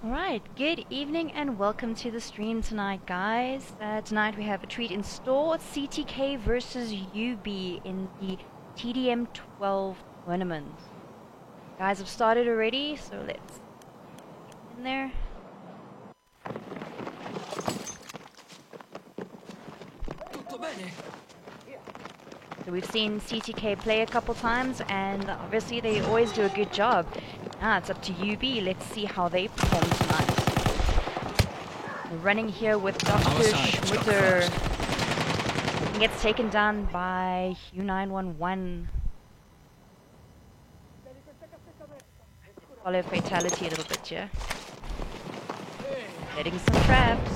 Alright, good evening and welcome to the stream tonight, guys. Tonight we have a treat in store, CTK versus UB in the TDM 12 tournament. Guys have started already, so let's get in there. So we've seen CTK play a couple times, and obviously they always do a good job. Now it's up to UB. Let's see how they perform tonight. We're running here with Dr. Schmutter. He gets taken down by Q911. Follow fatality a little bit here. Setting some traps.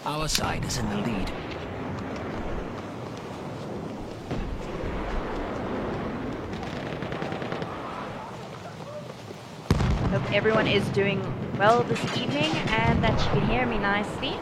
Our side is in the lead. Hope everyone is doing well this evening and that you can hear me nicely.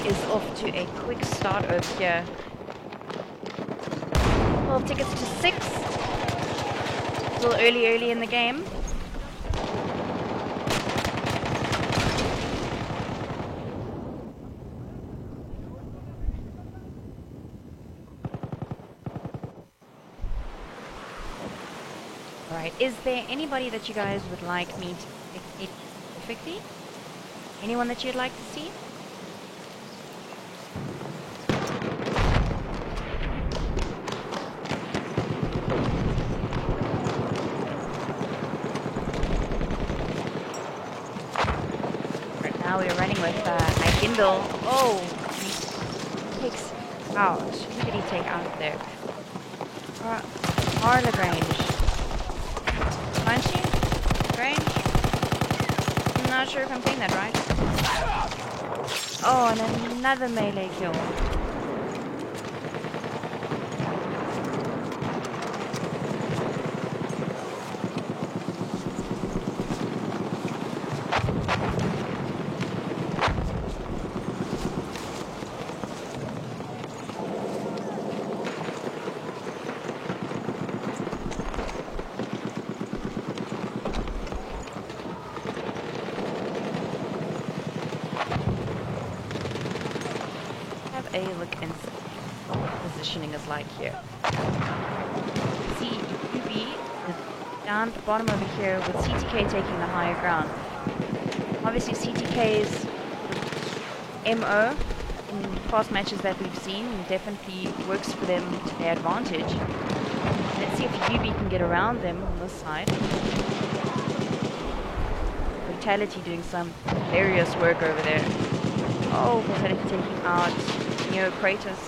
Is off to a quick start over here. 12 tickets to 6. Still early in the game. Alright, is there anybody that you guys would like me to pick specifically? Anyone that you'd like to see? Now we're running with Nigindal. Oh, he takes out. Who did he take out there? Arla Grange. Punchy? Grange? I'm not sure if I'm saying that right. Oh, and another melee kill. A look and see what positioning is like here. See, UB is down at the bottom over here with CTK taking the higher ground. Obviously CTK's MO in past matches that we've seen definitely works for them to their advantage. Let's see if UB can get around them on this side. Fatality doing some hilarious work over there. Oh, Fatality taking out Neo Kratos.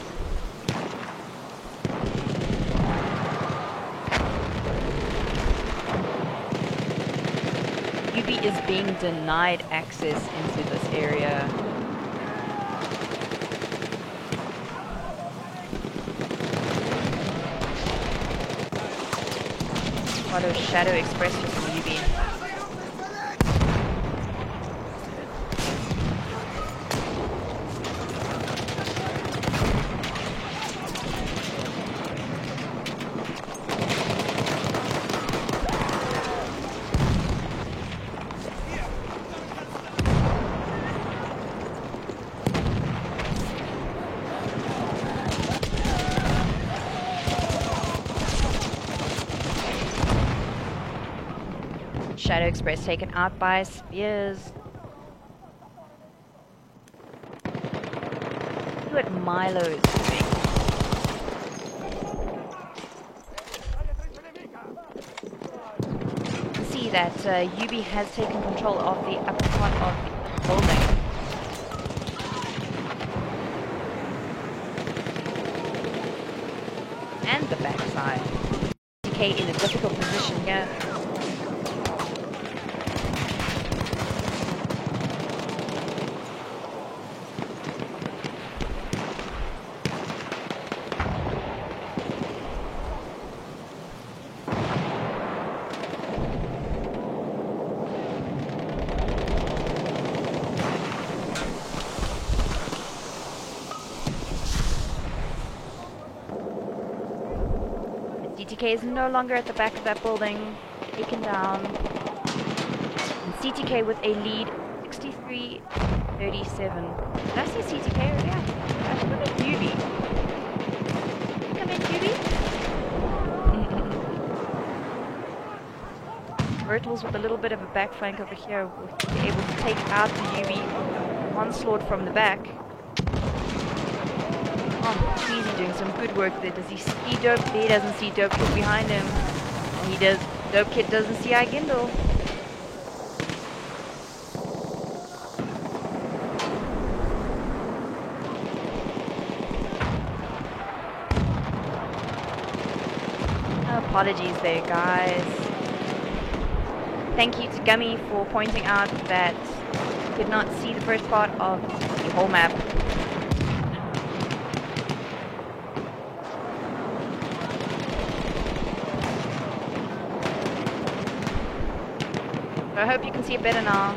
UB is being denied access into this area. Follow Shadow Express from UB. Shadow Express taken out by Spears. Look what Milo is doing. See that UB has taken control of the upper part of the building. And the backside. TK in a difficult position here. CTK is no longer at the back of that building, taken down. And CTK with a lead, 63-37. Did I see CTK already? I should have been UV. Come in, UV. Bertels with a little bit of a back flank over here will be able to take out the UV onslaught from the back. Oh, Easy doing some good work there. Does he see Dope? He doesn't see Dope Kid behind him. And he does. Dope Kid doesn't see Igindle. Apologies there, guys. Thank you to Gummy for pointing out that he could not see the first part of the whole map. So I hope you can see it better now.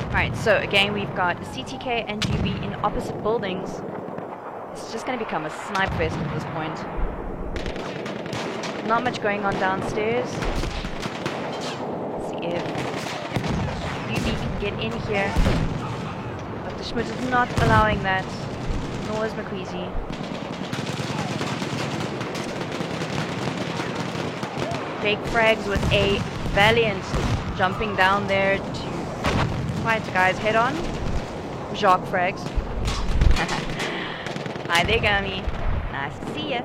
Alright, so again we've got CTK and UB in opposite buildings. It's just going to become a snipe fest at this point. Not much going on downstairs. Let's see if UB can get in here. Dr. Schmidt is not allowing that, nor is McQueasy. Jake frags with a Valiant jumping down there to fight the guys head on. Jacques frags. Hi there, Gummy. Nice to see ya.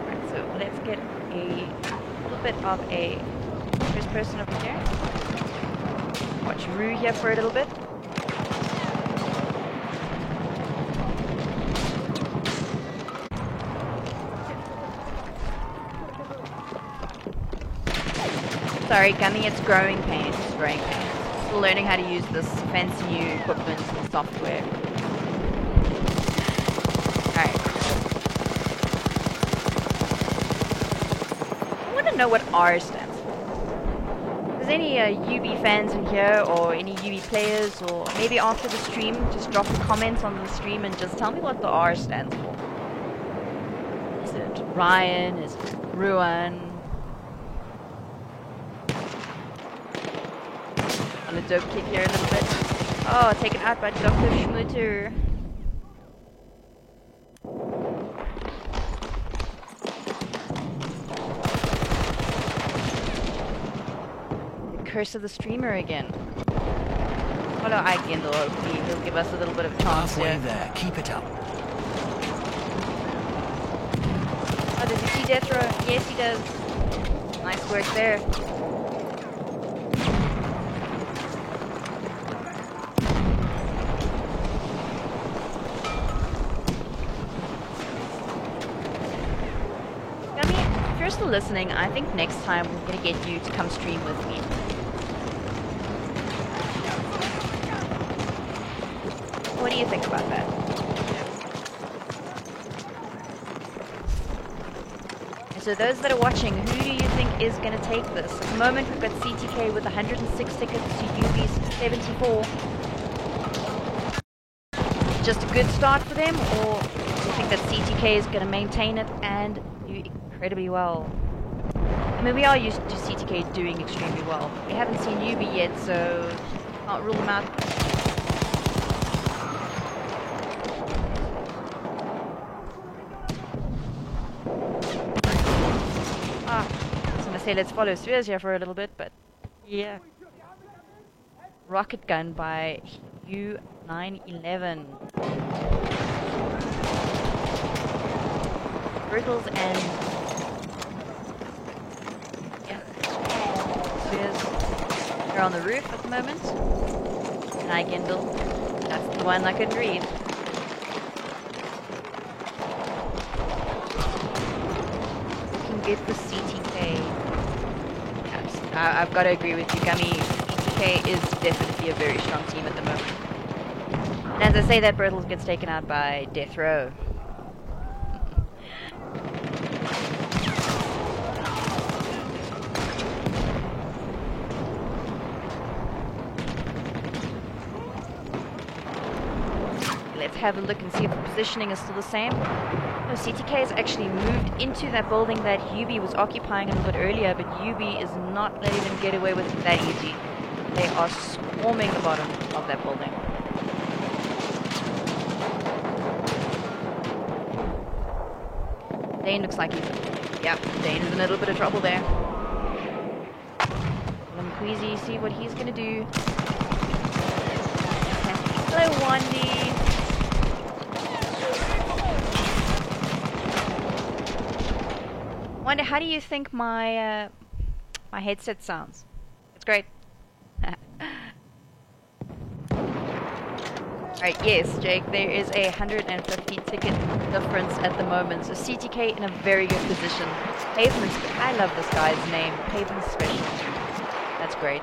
Alright, so let's get a little bit of a first person over here. Watch Rue here for a little bit. Sorry, Gummy, it's growing pains. It's growing pains. Still learning how to use this fancy new equipment and software. Alright. I want to know what R stands for. If there's any UB fans in here, or any UB players, or maybe after the stream, just drop a comment on the stream and just tell me what the R stands for. Is it Ryan? Is it Ruan? On the Dope Kid here a little bit. Oh, taken out by Dr. Schmutter. Curse of the streamer again. Follow Igindle, hopefully he'll give us a little bit of a chance Halfway here. there. Keep it up. Oh, does he see Death Row? Yes, he does. Nice work there. Gummy, if you're still listening, I think next time we're going to get you to come stream with me. What do you think about that? And so those that are watching, who do you think is going to take this? At the moment we've got CTK with 106 tickets to UB's 74. Just a good start for them, or do you think that CTK is going to maintain it and do incredibly well? I mean, we are used to CTK doing extremely well. We haven't seen UB yet, so can't rule them out. I was gonna say let's follow Spheres here for a little bit, but yeah. Rocket gun by U911. Brittles and yeah, Spheres. They're on the roof at the moment. And Igindle. That's the one I couldn't read. Get the CTK. Yes, I've got to agree with you, Gummy. CTK is definitely a very strong team at the moment. And as I say that, Bertels gets taken out by Death Row. have a look and see if the positioning is still the same. No, CTK has actually moved into that building that UB was occupying a little bit earlier, but UB is not letting them get away with it that easy. They are swarming the bottom of that building. Dane looks like he's... Yep, Dane is in a little bit of trouble there. Queasy, see what he's gonna do. Hello, Wandy. Wanda, how do you think my my headset sounds? It's great. Alright, yes, Jake, there is a 150 ticket difference at the moment. So CTK in a very good position. Pavement, I love this guy's name, Pavement Special. That's great.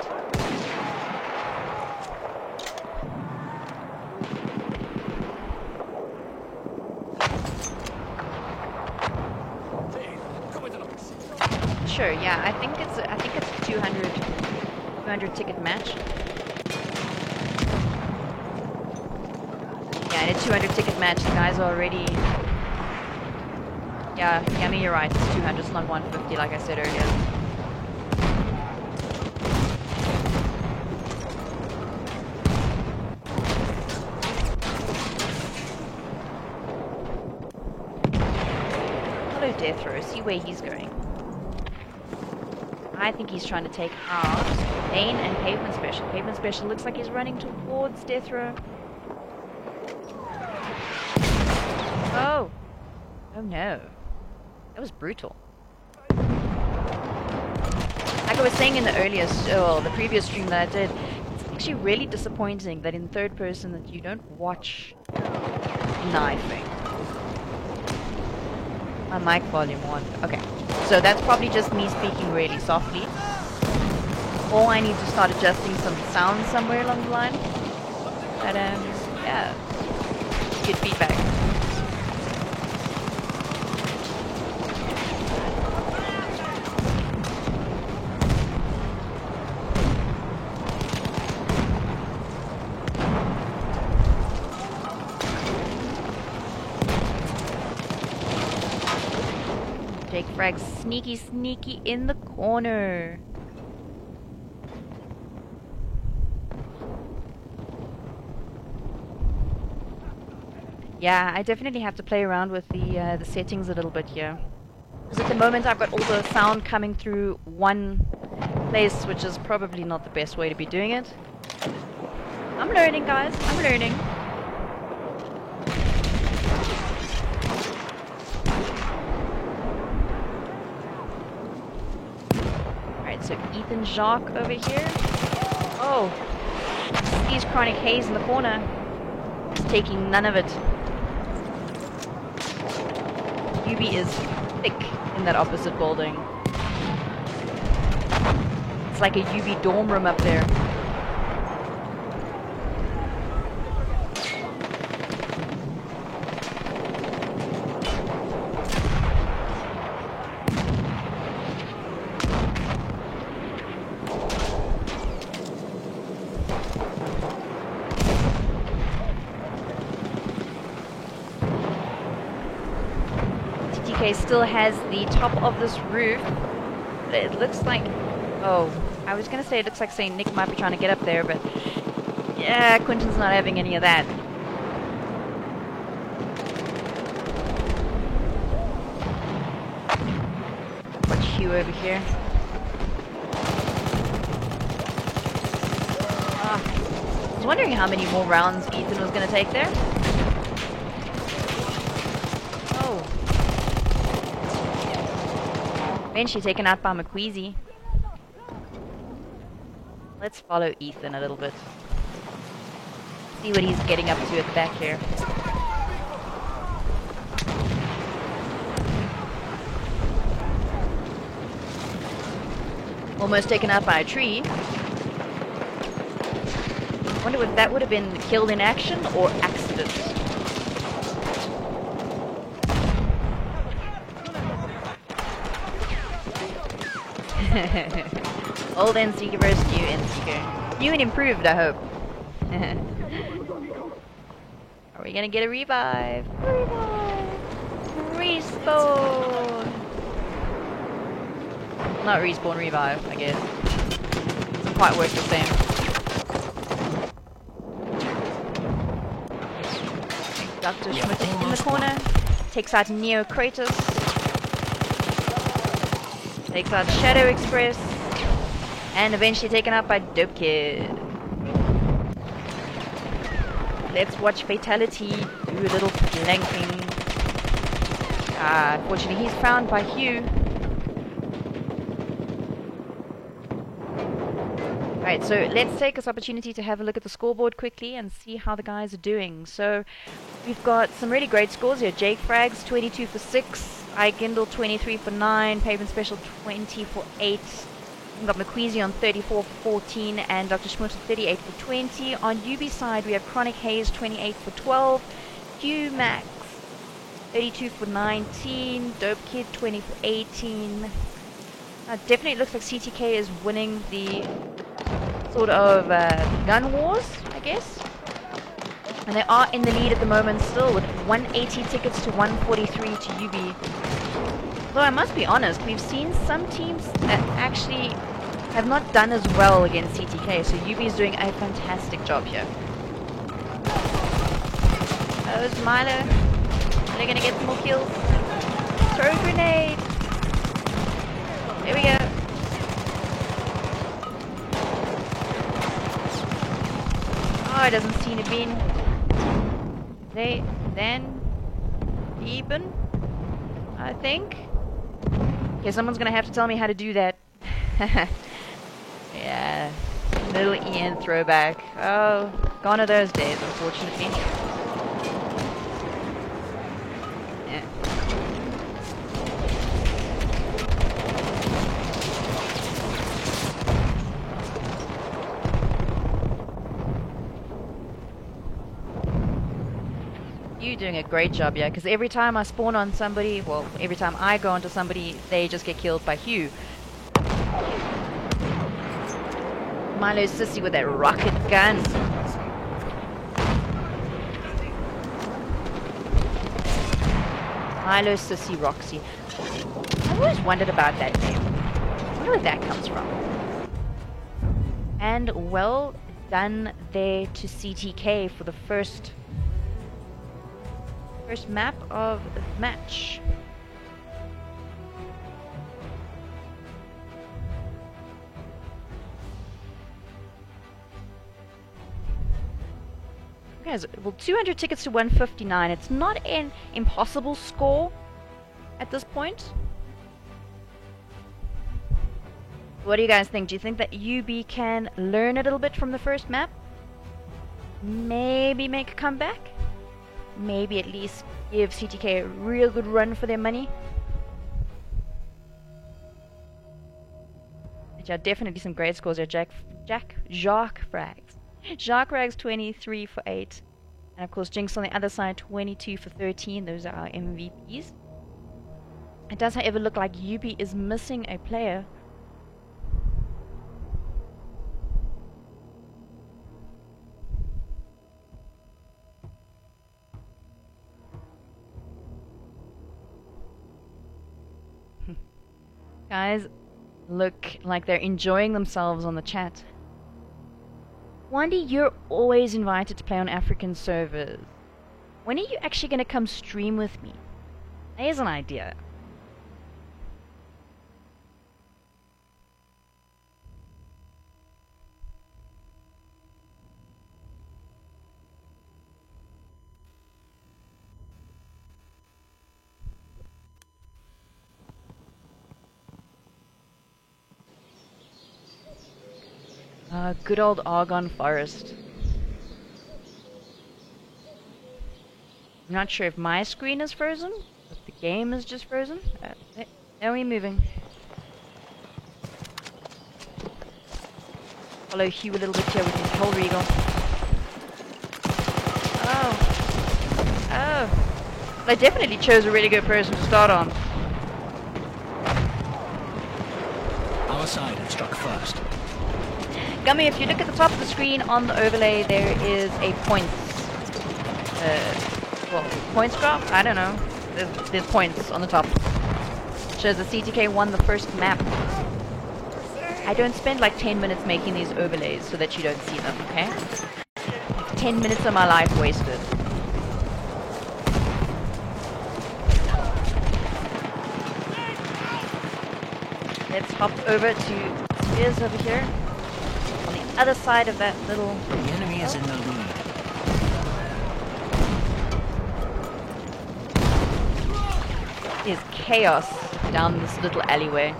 Sure, yeah, I think it's a 200 ticket match. Yeah, in a 200 ticket match, the guys are already... Yeah, I mean, you're right, it's 200, it's not 150 like I said earlier. Hello, Death Row, see where he's going. I think he's trying to take out Dane and Pavement Special. Pavement Special looks like he's running towards Death Row. Oh! Oh no. That was brutal. Like I was saying in the the previous stream that I did, it's actually really disappointing that in third person that you don't watch knifing. My mic volume on. Okay. So that's probably just me speaking really softly. Or I need to start adjusting some sound somewhere along the line. But yeah. Good feedback. Jake Frag sneaky in the corner. Yeah, I definitely have to play around with the settings a little bit here. Because at the moment I've got all the sound coming through one place, which is probably not the best way to be doing it. I'm learning, guys. I'm learning. So Ethan Jacques over here. Oh, he's Chronic Haze in the corner. He's taking none of it. UB is thick in that opposite building. It's like a UB dorm room up there. Still has the top of this roof. It looks like... Oh, I was going to say it looks like St. Nick might be trying to get up there, but... Yeah, Quentin's not having any of that. Watch Hugh over here. I was wondering how many more rounds Ethan was going to take there. Eventually taken out by McQueasy. Let's follow Ethan a little bit. See what he's getting up to at the back here. Almost taken out by a tree. Wonder if that would have been killed in action or accident. Old NC versus new NC. New and improved, I hope. Are we gonna get a revive? Revive! Respawn! Not respawn, revive, I guess. Doesn't quite work the same. Dr. Schmidt in the corner. Takes out Neo Kratos. Takes out Shadow Express. And eventually taken out by Dope Kid. Let's watch Fatality do a little flanking. Unfortunately he's found by Hugh. Alright, so let's take this opportunity to have a look at the scoreboard quickly and see how the guys are doing. So we've got some really great scores here. Jake Frags 22 for 6, iGindle 23 for 9, Pavement Special 20 for 8. We've got McQueezy on 34 for 14 and Dr. Schmutz 38 for 20. On UB side we have Chronic Haze 28 for 12, Hugh Max 32 for 19, Dope Kid 20 for 18. Definitely looks like CTK is winning the sort of gun wars, I guess. And they are in the lead at the moment still with 180 tickets to 143 to UB. Though I must be honest, we've seen some teams that actually have not done as well against CTK, so UB is doing a fantastic job here. Oh, it's Milo. They're gonna get some more kills. Throw a grenade. There we go. Oh, it doesn't seem to be. Eben, I think. Okay, someone's gonna have to tell me how to do that. Yeah, little Ian throwback. Oh, gone are those days, unfortunately. Yeah. You doing a great job, yeah, because every time I spawn on somebody, well, every time I go onto somebody, they just get killed by Hugh. Milo's sissy with that rocket gun. Milo Sissy Roxy. I've always wondered about that name. I wonder where that comes from. And well done there to CTK for the first map of the match. Guys, well, 200 tickets to 159. It's not an impossible score at this point. What do you guys think? Do you think that UB can learn a little bit from the first map? Maybe make a comeback? Maybe at least give CTK a real good run for their money? Yeah, definitely some great scores there. Jacques Frags. Jacques Frags 23 for 8. And of course Jinx on the other side 22 for 13. Those are our MVPs. It does however look like UB is missing a player. Guys look like they're enjoying themselves on the chat. Wandy, you're always invited to play on African servers. When are you actually going to come stream with me? There's an idea. Good old Argonne Forest. I'm not sure if my screen is frozen, if the game is just frozen. Now we're moving. Follow Hugh a little bit here with his whole regal. Oh. They definitely chose a really good person to start on. Our side had struck first. Gummy, if you look at the top of the screen on the overlay, there is a points well, points drop? I don't know. There's points on the top. Shows the CTK won the first map. I don't spend like 10 minutes making these overlays so that you don't see them, okay? Like 10 minutes of my life wasted. Let's hop over to Spears over here. On the other side of that little... The enemy is in the lead. There's chaos down this little alleyway.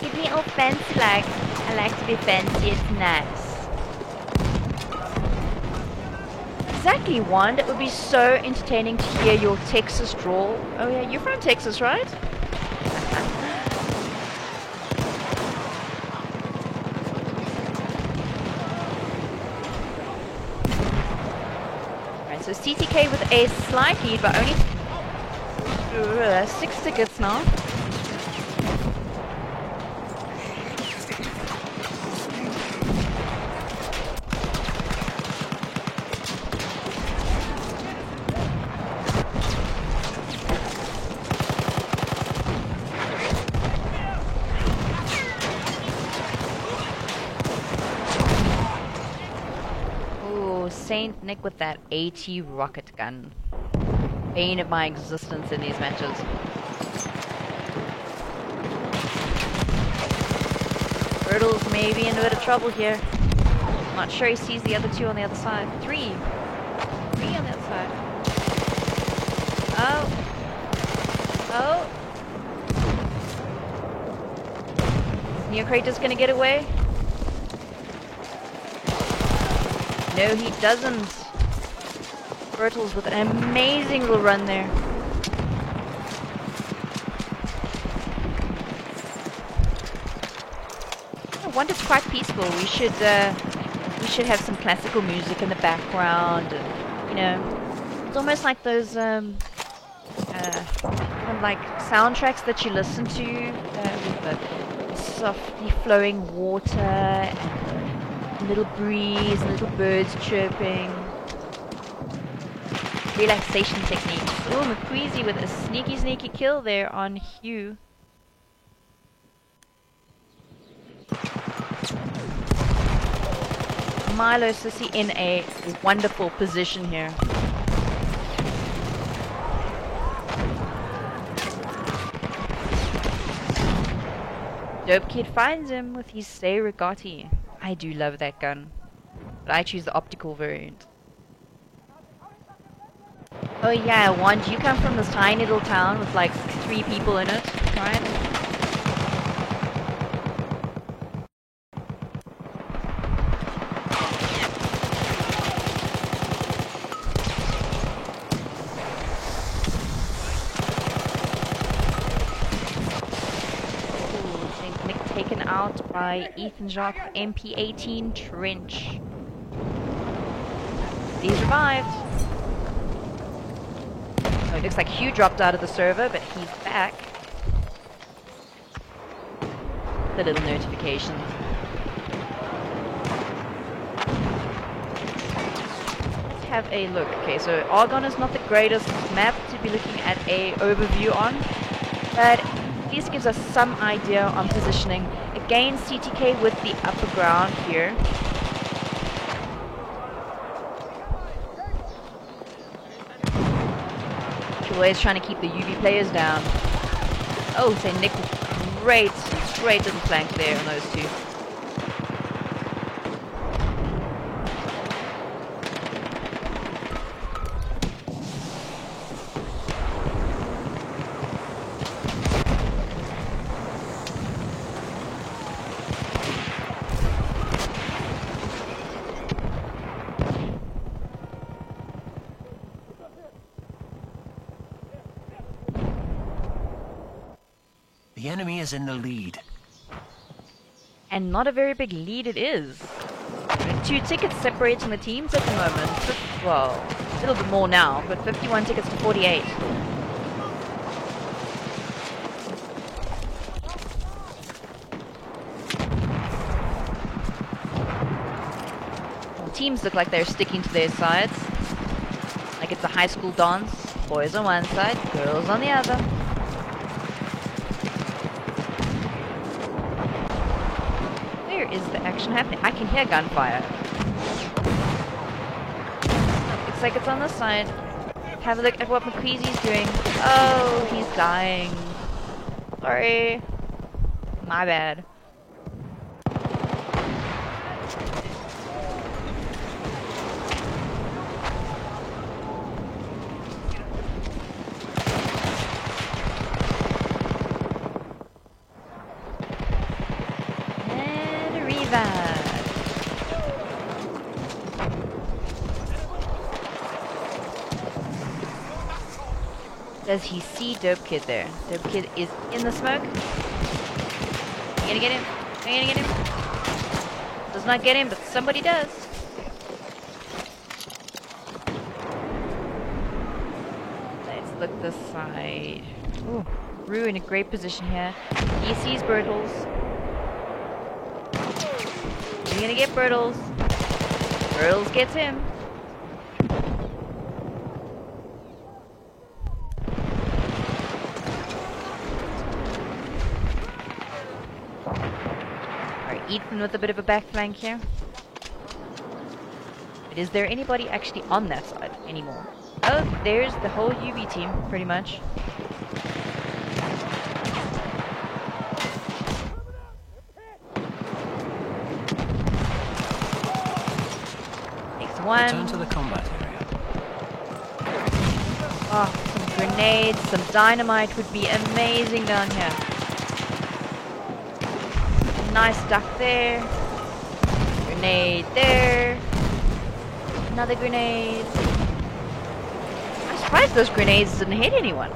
Give me all fancy like. I like to be fancy, it's nice. Exactly, Wand. It would be so entertaining to hear your Texas drawl. Oh yeah, you're from Texas, right? Alright, so CTK with a slight lead, but only 6 tickets now. Saint Nick with that AT rocket gun. Bane of my existence in these matches. Turtles may be in a bit of trouble here. Not sure he sees the other two on the other side. Three on the other side. Oh. Neocrator's gonna get away. No, he doesn't. Turtles with an amazing little run there. Oh, Wonder's quite peaceful. We should have some classical music in the background, and you know, it's almost like those kind of like soundtracks that you listen to with the softly flowing water and little breeze, little birds chirping. Relaxation techniques. Oh, McQueezy with a sneaky kill there on Hugh. Milo Sissy in a wonderful position here. Dope Kid finds him with his Say Rigotti. I do love that gun, but I choose the optical variant. Oh yeah, Wand, you come from this tiny little town with like 3 people in it, right? Taken out by Ethan Jacques MP18 Trench. He's revived. Oh, it looks like Hugh dropped out of the server, but he's back. The little notification. Let's have a look. Okay, so Argonne is not the greatest map to be looking at a overview on, but at least gives us some idea on positioning. Again, CTK with the upper ground here. Always trying to keep the UV players down. Oh, say Nick, great little flank there on those two. The enemy is in the lead. And not a very big lead it is. 2 tickets separating the teams at the moment. Well, a little bit more now, but 51 tickets to 48. teams look like they're sticking to their sides. Like it's a high school dance. Boys on one side, girls on the other. Where is the action happening? I can hear gunfire. Looks like it's on the side. Have a look at what McQueezy's doing. Oh, he's dying. Sorry. My bad. And a revive. Does he see Dope Kid there? Dope Kid is in the smoke. You gonna get him? Are you gonna get him? Does not get him, but somebody does. Let's look this side. Ooh, Rue in a great position here. He sees Bertles. You're gonna get Bertles. Bertles gets him. Ethan with a bit of a back flank here. But is there anybody actually on that side anymore? Oh, there's the whole UB team, pretty much. Takes one. Return to the combat area. Oh, some grenades, some dynamite would be amazing down here. Nice duck there. Grenade there. Another grenade. I'm surprised those grenades didn't hit anyone.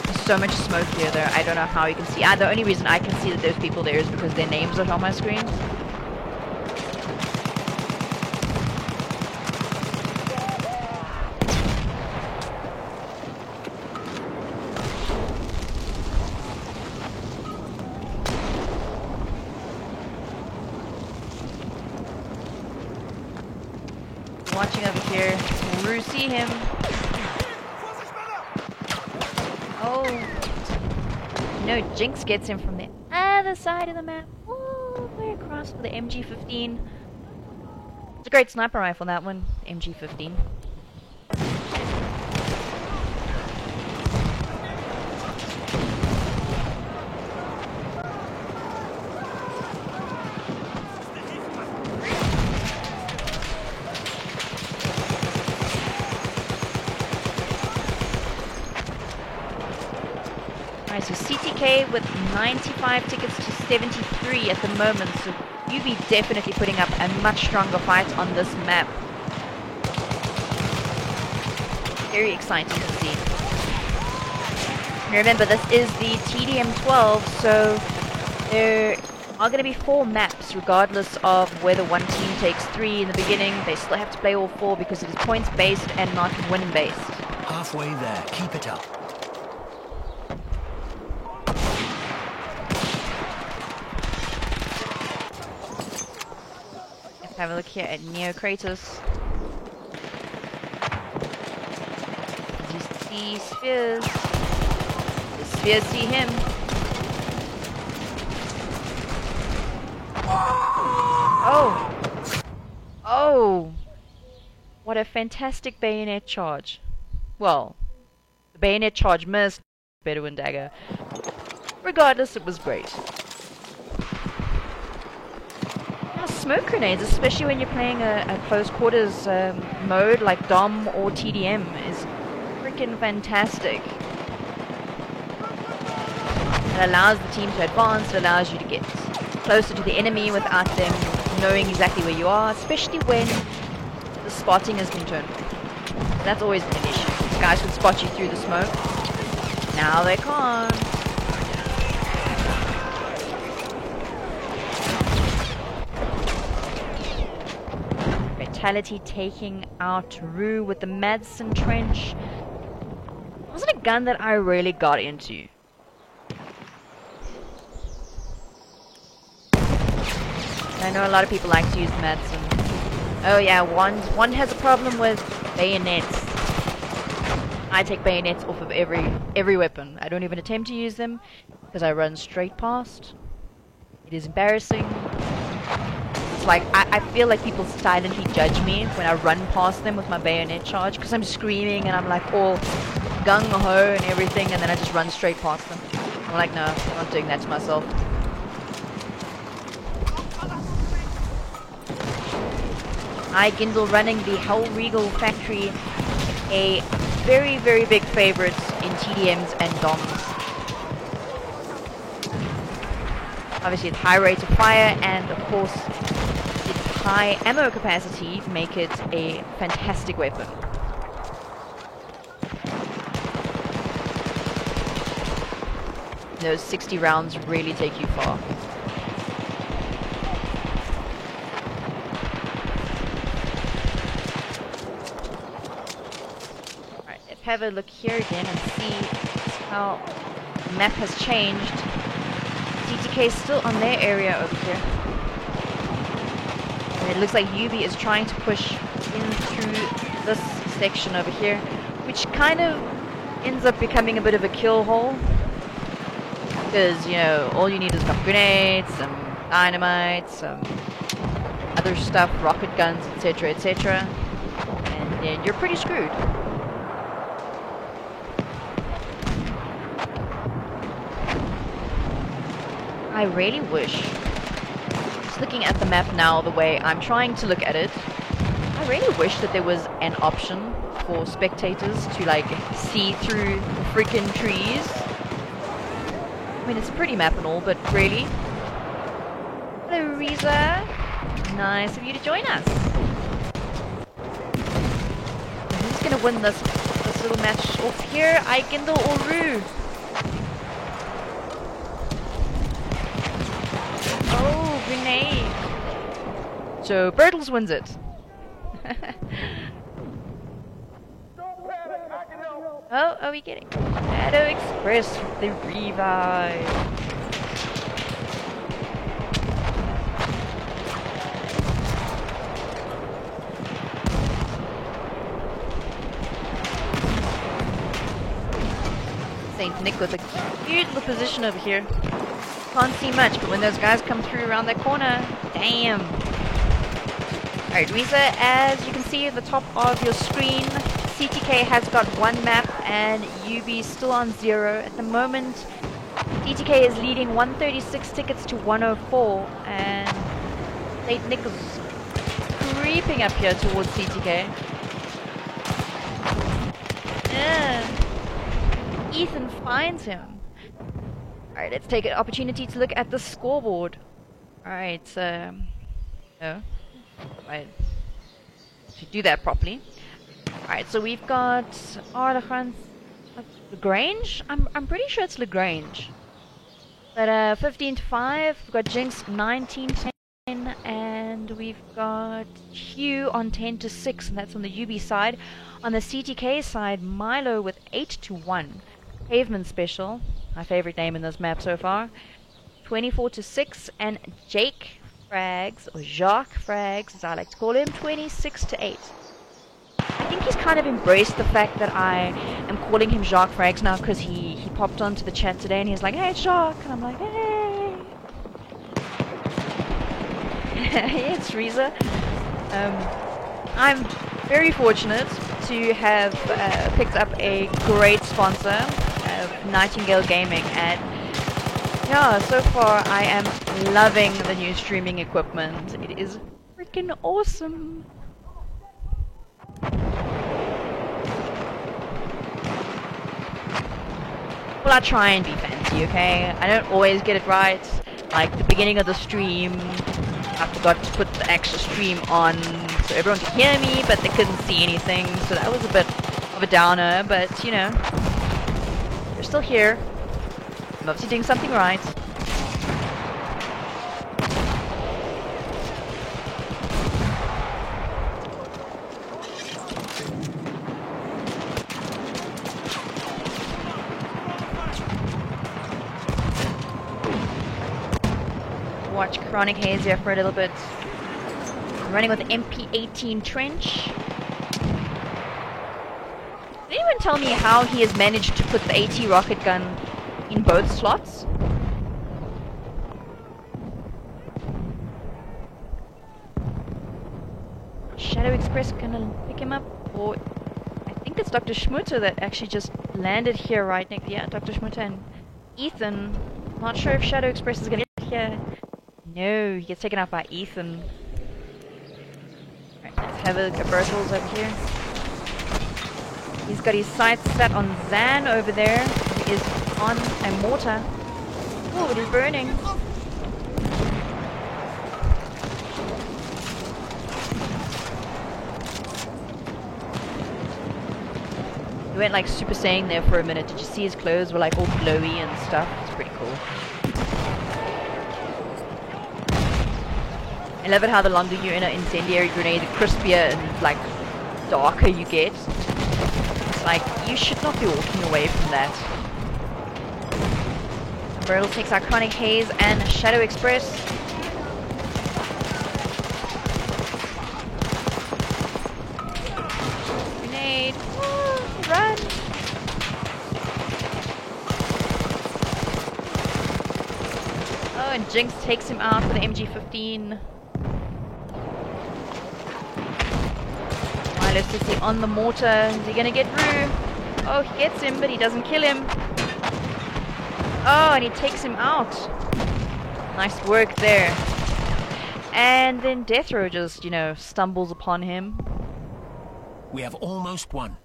There's so much smoke here though. I don't know how you can see. The only reason I can see that there's people there is because their names are on my screen. Watching over here. Rue see him. Oh. No, Jinx gets him from the other side of the map. All the way across for the MG15. It's a great sniper rifle, that one. MG15. Alright, so CTK with 95 tickets to 73 at the moment, so UB definitely putting up a much stronger fight on this map. Very exciting to see. Remember, this is the TDM12, so there are going to be 4 maps regardless of whether one team takes 3 in the beginning. They still have to play all 4 because it is points based and not win based. Halfway there. Keep it up. Have a look here at Neo Kratos. Did you see Spheres? The Spheres see him. Oh! Oh! What a fantastic bayonet charge. Well, the bayonet charge missed. Bedouin dagger. Regardless, it was great. Smoke grenades, especially when you're playing a close quarters mode like Dom or TDM, is freaking fantastic. It allows the team to advance, it allows you to get closer to the enemy without them knowing exactly where you are, especially when the spotting has been turned off. That's always been an issue. These guys can spot you through the smoke. Now they can't. Brutality taking out Rue with the Madsen Trench. It wasn't a gun that I really got into. I know a lot of people like to use Madsen. Oh yeah, one has a problem with bayonets. I take bayonets off of every weapon. I don't even attempt to use them because I run straight past. It is embarrassing. It's like I feel like people silently judge me when I run past them with my bayonet charge because I'm screaming and I'm like all gung-ho and everything, and then I just run straight past them. I'm like, no, I'm not doing that to myself. Gindle running the Hellregal Factory, a very, very big favorite in TDMs and DOMs. Obviously, its high rate of fire and, of course, its high ammo capacity make it a fantastic weapon. Those 60 rounds really take you far. Have a look here again and see how the map has changed. TTK is still on their area over here. And it looks like Yubi is trying to push in through this section over here, which kind of ends up becoming a bit of a kill hole. Because, you know, all you need is some grenades, some dynamite, some other stuff, rocket guns, etc., etc. And then you're pretty screwed. I really wish, just looking at the map now the way I'm trying to look at it, I really wish that there was an option for spectators to like see through the freaking trees. I mean, it's a pretty map and all, but really? Hello, Reza. Nice of you to join us. Who's gonna win this little match off here? Gindle or Rue? Oh, grenade! So, Bertles wins it. Oh, are we getting Shadow Express with the revive? Saint Nick with a cute little position over here. Can't see much, but when those guys come through around that corner, damn. Alright, Reza, as you can see at the top of your screen, CTK has got one map and UB still on 0. At the moment, CTK is leading 136 tickets to 104, and Saint Nick is creeping up here towards CTK. Yeah. Ethan finds him. Alright, let's take an opportunity to look at the scoreboard. Alright, so... Oh. Right. To do that properly. Alright, so we've got... Lagrange? I'm pretty sure it's Lagrange. But 15 to 5. We've got Jinx 19 to 10. And we've got Hugh on 10 to 6. And that's on the UB side. On the CTK side, Milo with 8 to 1. Pavement Special. My favorite name in this map so far. 24 to 6. And Jake Frags, or Jacques Frags as I like to call him, 26 to 8. I think he's kind of embraced the fact that I am calling him Jacques Frags now, because he popped onto the chat today and he's like, hey, it's Jacques, and I'm like, hey. Hey, it's Reza. I'm very fortunate to have picked up a great sponsor of Nightingale Gaming, and yeah, so far I am loving the new streaming equipment. It is freaking awesome. Well, I try and be fancy, okay? I don't always get it right. Like the beginning of the stream, I forgot to put the extra stream on so everyone could hear me, but they couldn't see anything. So that was a bit of a downer, but you know, you're still here. I'm obviously doing something right. Chronic Haze here for a little bit. I'm running with MP18 Trench. Can anyone tell me how he has managed to put the AT rocket gun in both slots? Shadow Express gonna pick him up, or I think it's Dr. Schmutter that actually just landed here right next. Yeah, Dr. Schmutter and Ethan. Not sure if Shadow Express is gonna get here. No, he gets taken out by Ethan. Alright, let's have a look at Bertels over here. He's got his sights set on Zan over there, who is on a mortar. Oh, it is burning. He went like Super Saiyan there for a minute. Did you see his clothes were like all glowy and stuff? It's pretty cool. I love it how the longer you're in an incendiary grenade, the crispier and like darker you get. It's like, you should not be walking away from that. Bertle takes our Chronic Haze and Shadow Express. Grenade. Woo, run! Oh, and Jinx takes him out with the MG15. Milo Sissy on the mortar. Is he gonna get through? Oh, he gets him, but he doesn't kill him. Oh, and he takes him out. Nice work there. And then Death Row just, you know, stumbles upon him. We have almost won.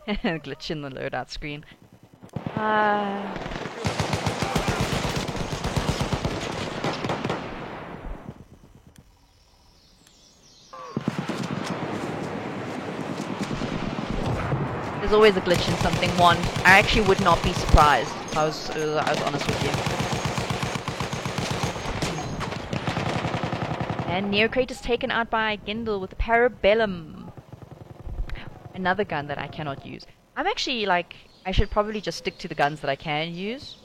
Glitch in the loadout screen. There's always a glitch in something. One, I actually would not be surprised. I was honest with you. And Neocrate is taken out by Gindel with the Parabellum. Another gun that I cannot use. I'm actually like, I should probably just stick to the guns that I can use.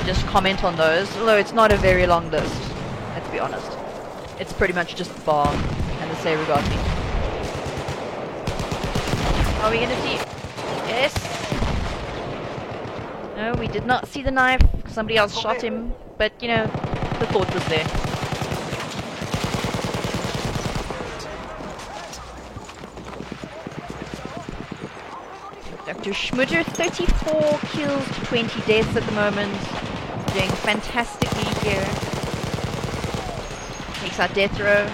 Just comment on those, although it's not a very long list. Let's be honest. It's pretty much just the bar and the Say Regard Me. Are we gonna see? Yes. No, we did not see the knife. Somebody else shot him, but you know, the thought was there. Dr. Schmutter, 34 kills to 20 deaths at the moment. Doing fantastically here. Takes out Death Row.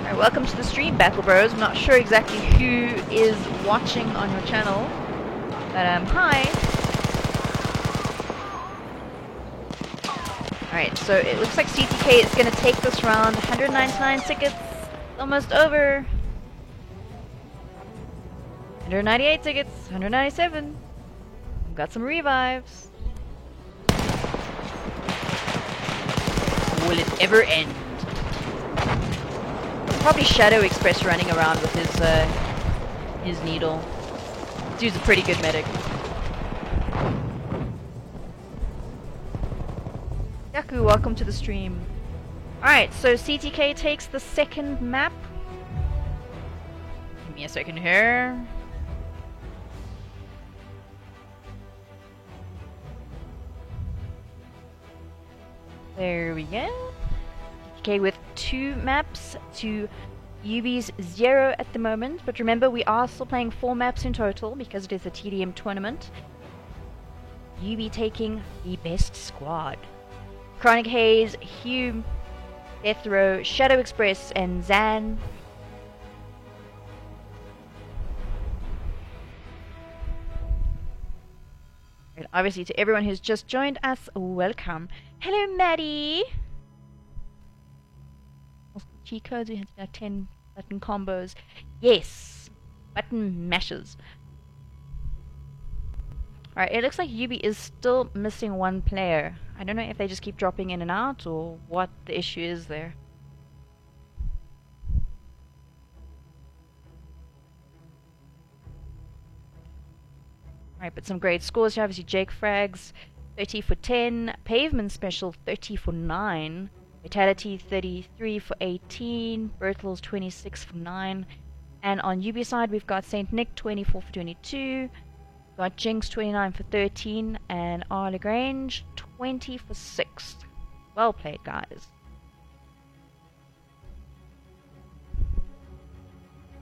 Alright, welcome to the stream, Battle Bros. I'm not sure exactly who is watching on your channel, but hi. Alright, so it looks like CTK is going to take this round. 199 tickets, almost over. 198 tickets, 197. We've got some revives. Will it ever end? Probably Shadow Express running around with his needle. Dude's a pretty good medic. Yaku, welcome to the stream. Alright, so CTK takes the second map. Give me a second here. There we go. CTK with 2 maps to UB's 0 at the moment, but remember we are still playing 4 maps in total because it is a TDM tournament. UB taking the best squad. Chronic Haze, Hume, Death Row, Shadow Express, and Zan. And obviously to everyone who's just joined us, welcome. Hello Maddie! Cheat codes, we had 10 button combos. Yes! Button mashes. Alright, it looks like UB is still missing 1 player. I don't know if they just keep dropping in and out or what the issue is there. Alright, but some great scores here. Obviously, Jake Frags, 30 for 10. Pavement Special, 30 for 9. Vitality, 33 for 18. Bertels, 26 for 9. And on UB side, we've got St. Nick, 24 for 22. We've got Jinx, 29 for 13. And R. Lagrange, 20 for 6. Well played, guys.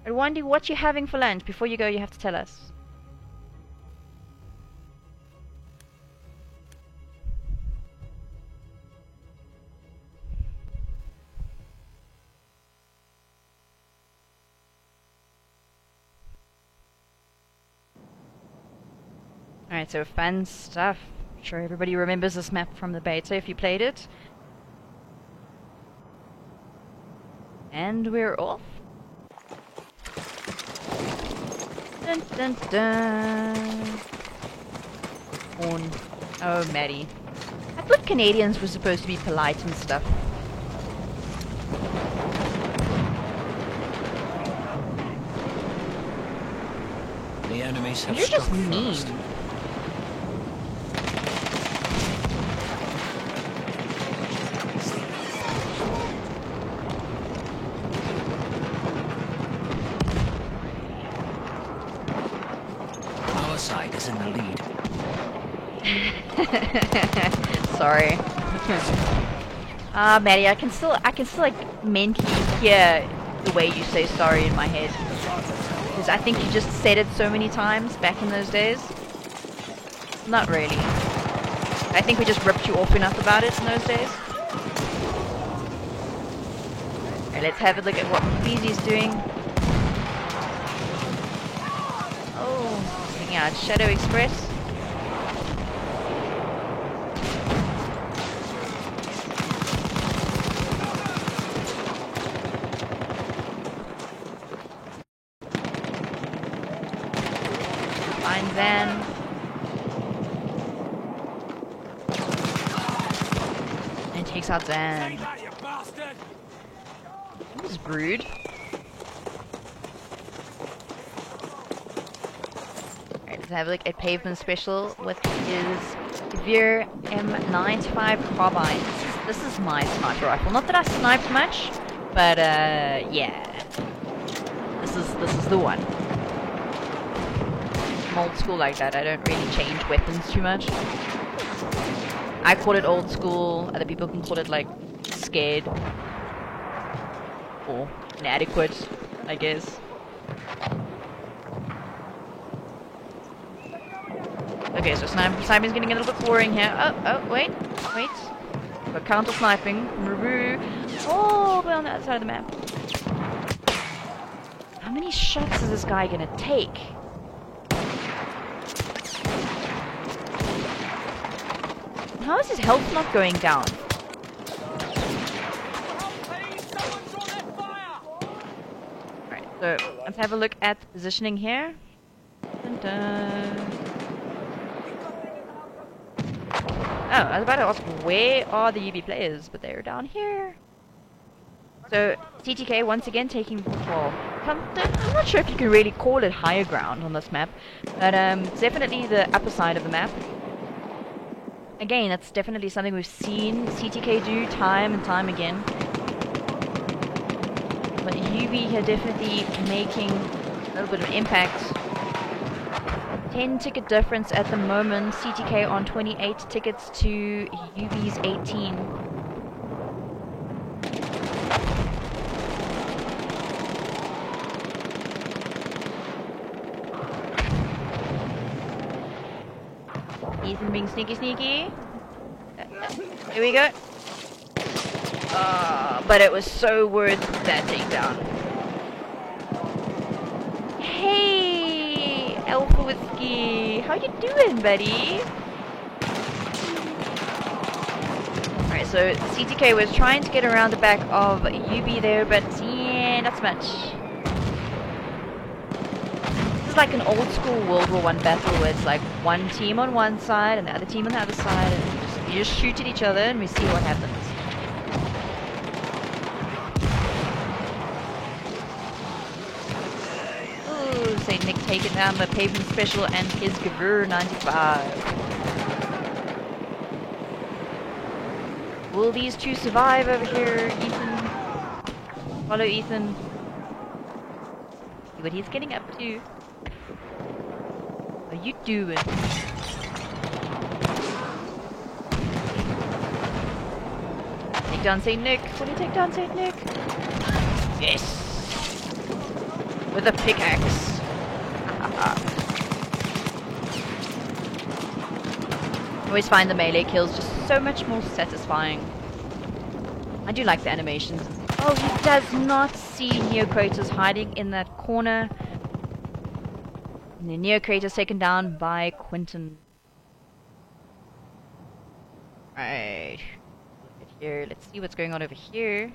I wonder what you're having for lunch. Before you go, you have to tell us. Alright, so fun stuff. I'm sure everybody remembers this map from the beta if you played it. And we're off. Dun dun dun. Oh, Maddie. I thought Canadians were supposed to be polite and stuff. The enemies have You're struck just mean. fast. Our side is in the lead. Sorry. Maddie, I can still like mentally hear the way you say sorry in my head. Because I think you just said it so many times back in those days. Not really. I think we just ripped you off enough about it in those days. Alright, let's have a look at what Beezy's doing. Oh, taking out Shadow Express. Finds Van. And takes out Van. This is rude. Alright, let's have a look at Pavement Special with his Veer M95 carbine. This is my sniper rifle. Not that I sniped much, but yeah. This is the one. I'm old school like that. I don't really change weapons too much. I call it old school. Other people can call it like scared or inadequate, I guess. Okay, so sniping's getting a little bit boring here. Oh, wait. Got counter sniping. Maru. Oh, but on the other side of the map. How many shots is this guy gonna take? How is his health not going down? Alright, so let's have a look at the positioning here. Dun dun. Oh, I was about to ask where are the UB players, but they're down here. So TTK once again taking, well, I'm not sure if you can really call it higher ground on this map, but it's definitely the upper side of the map. Again, that's definitely something we've seen CTK do time and time again. But UB are definitely making a little bit of impact. 10 ticket difference at the moment. CTK on 28 tickets to UB's 18. Ethan being sneaky. Here we go. But it was so worth that takedown. Hey, Alpha Whiskey, how you doing, buddy? Alright, so CTK was trying to get around the back of UB there, but yeah, not so much. Like an old school World War I battle where it's like one team on one side and the other team on the other side, and you just shoot at each other and we see what happens. Ooh, Saint Nick taking down the pavement special and his Gavur 95. Will these two survive over here, Ethan? Follow Ethan. See what he's getting up to. What are you doing? Take down Saint Nick. Will you take down Saint Nick? Yes! With a pickaxe. I always find the melee kills just so much more satisfying. I do like the animations. Oh, he does not see Neokratos hiding in that corner. And then Neokratos taken down by Quentin. Right. Look at here. Let's see what's going on over here.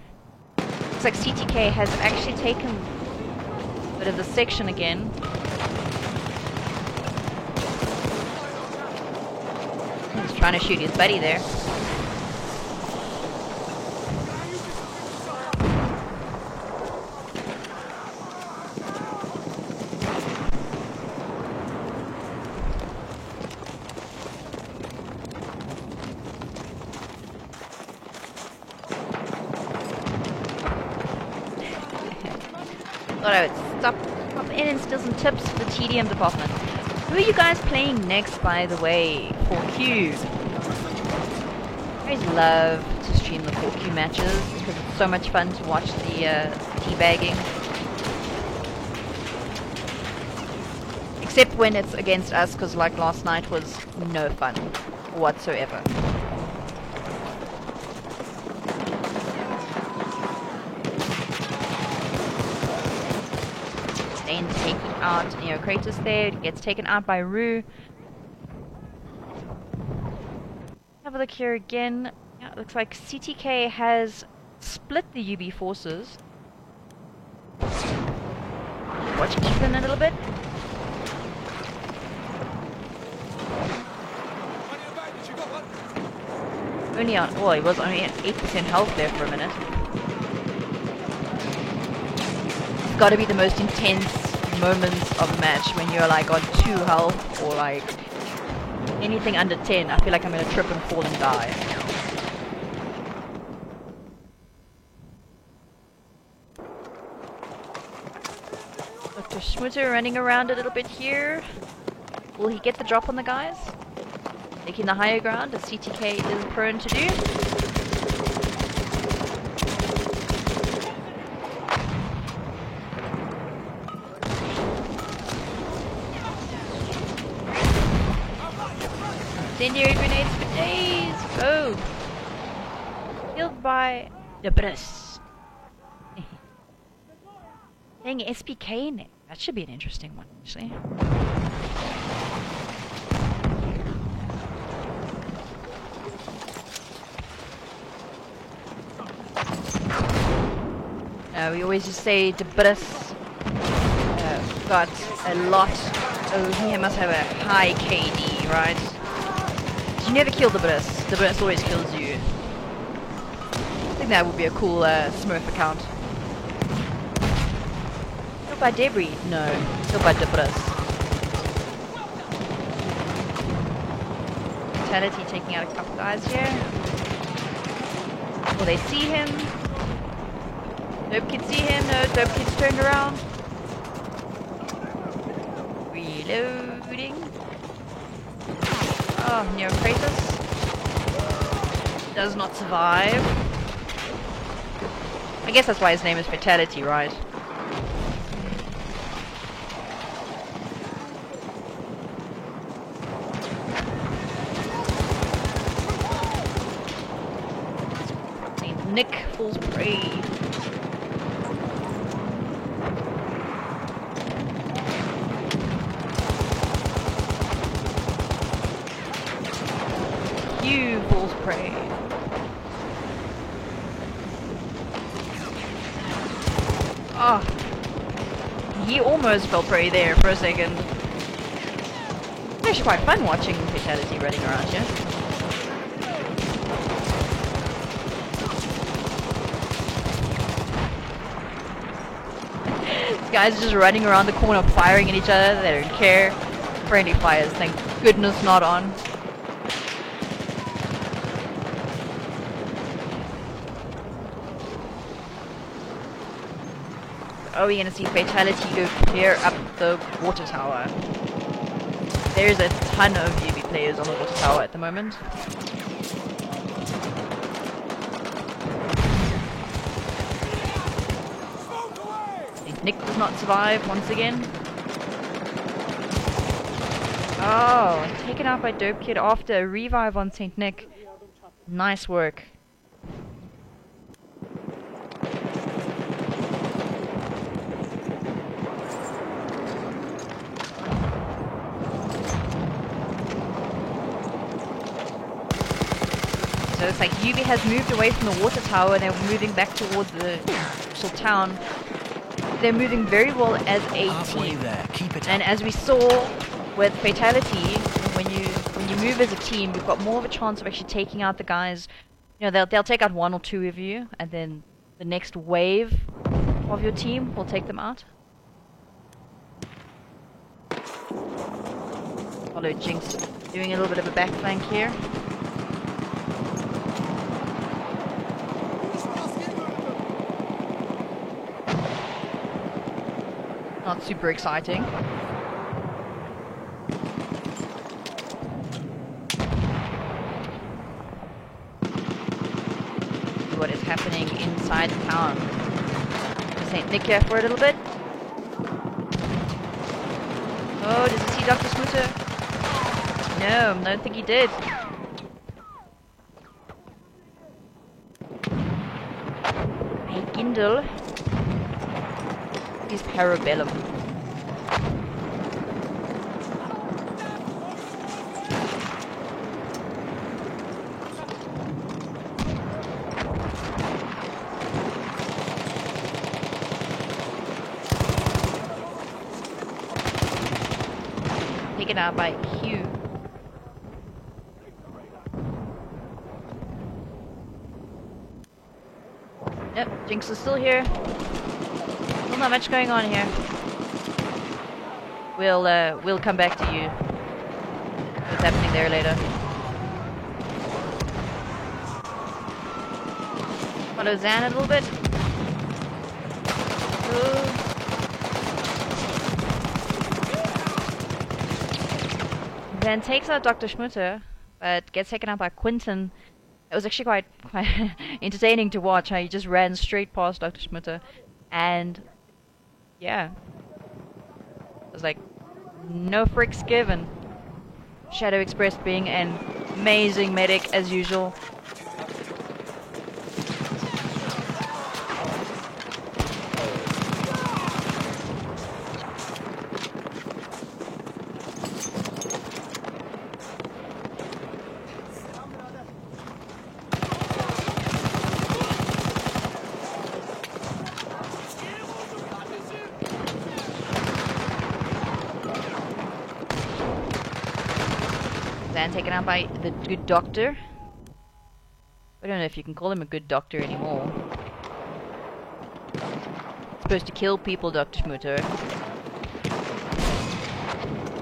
Looks like CTK has actually taken a bit of the section again. He's trying to shoot his buddy there. Thought I would stop in and steal some tips for the TDM department. Who are you guys playing next, by the way, 4Q? I always love to stream the 4Q matches because it's so much fun to watch the teabagging. Except when it's against us, because like last night was no fun whatsoever. Taking out Neokratos there, gets taken out by Rue. Have a look here again. Yeah, it looks like CTK has split the UB forces. Watch Ethan a little bit. Only on, well, he was only at 8% health there for a minute. It's got to be the most intense moments of a match when you're like on 2 health or like anything under 10. I feel like I'm gonna trip and fall and die. Dr. Schmutter running around a little bit here. Will he get the drop on the guys? Taking the higher ground as CTK is prone to do. Incendiary grenades for days! Go! Killed by Debris. Dang, SPK name. That should be an interesting one, actually. We always just say Debris got a lot. Oh, he must have a high KD, right? You never kill the Debris. The Debris always kills you. I think that would be a cool Smurf account. Killed by Debris? No. Killed by Debris. Fatality taking out a couple guys here. Will they see him? Dope Kid see him? No, Dope Kid's turned around. Reloading. Oh, Neokratos does not survive. I guess that's why his name is Fatality, right? Nick falls prey. You falls prey. Oh, he almost fell prey there for a second. It's actually quite fun watching Fatality running around here. Guys just running around the corner firing at each other. They don't care. Friendly fires, thank goodness not on. Oh, we're gonna see Fatality go clear up the water tower. There's a ton of UB players on the water tower at the moment. Nick does not survive once again. Oh, taken out by Dope Kid after a revive on Saint Nick. Nice work. So it's like UB has moved away from the water tower and they're moving back towards the actual town. They're moving very well as a team. There. Keep it and up. as we saw with Fatality, when you move as a team, you've got more of a chance of actually taking out the guys. You know, they'll take out one or two of you, and then the next wave of your team will take them out. Follow Jinx doing a little bit of a back flank here. Not super exciting. What is happening inside the town? Saint Nick here for a little bit. Oh, does he see Dr. Smooter? No, I don't think he did. Hey, Gindel. He's Parabellum. Taken out by Hugh. Yep, Jinx is still here. Still not much going on here. We'll come back to you. What's happening there later. Follow Zan a little bit. Ooh. Then takes out Dr. Schmutter, but gets taken out by Quinton. It was actually quite entertaining to watch how he just ran straight past Dr. Schmutter. And yeah, it was like no fricks given. Shadow Express being an amazing medic as usual. Zan taken out by the good doctor. I don't know if you can call him a good doctor anymore. Supposed to kill people, Dr. Schmutter.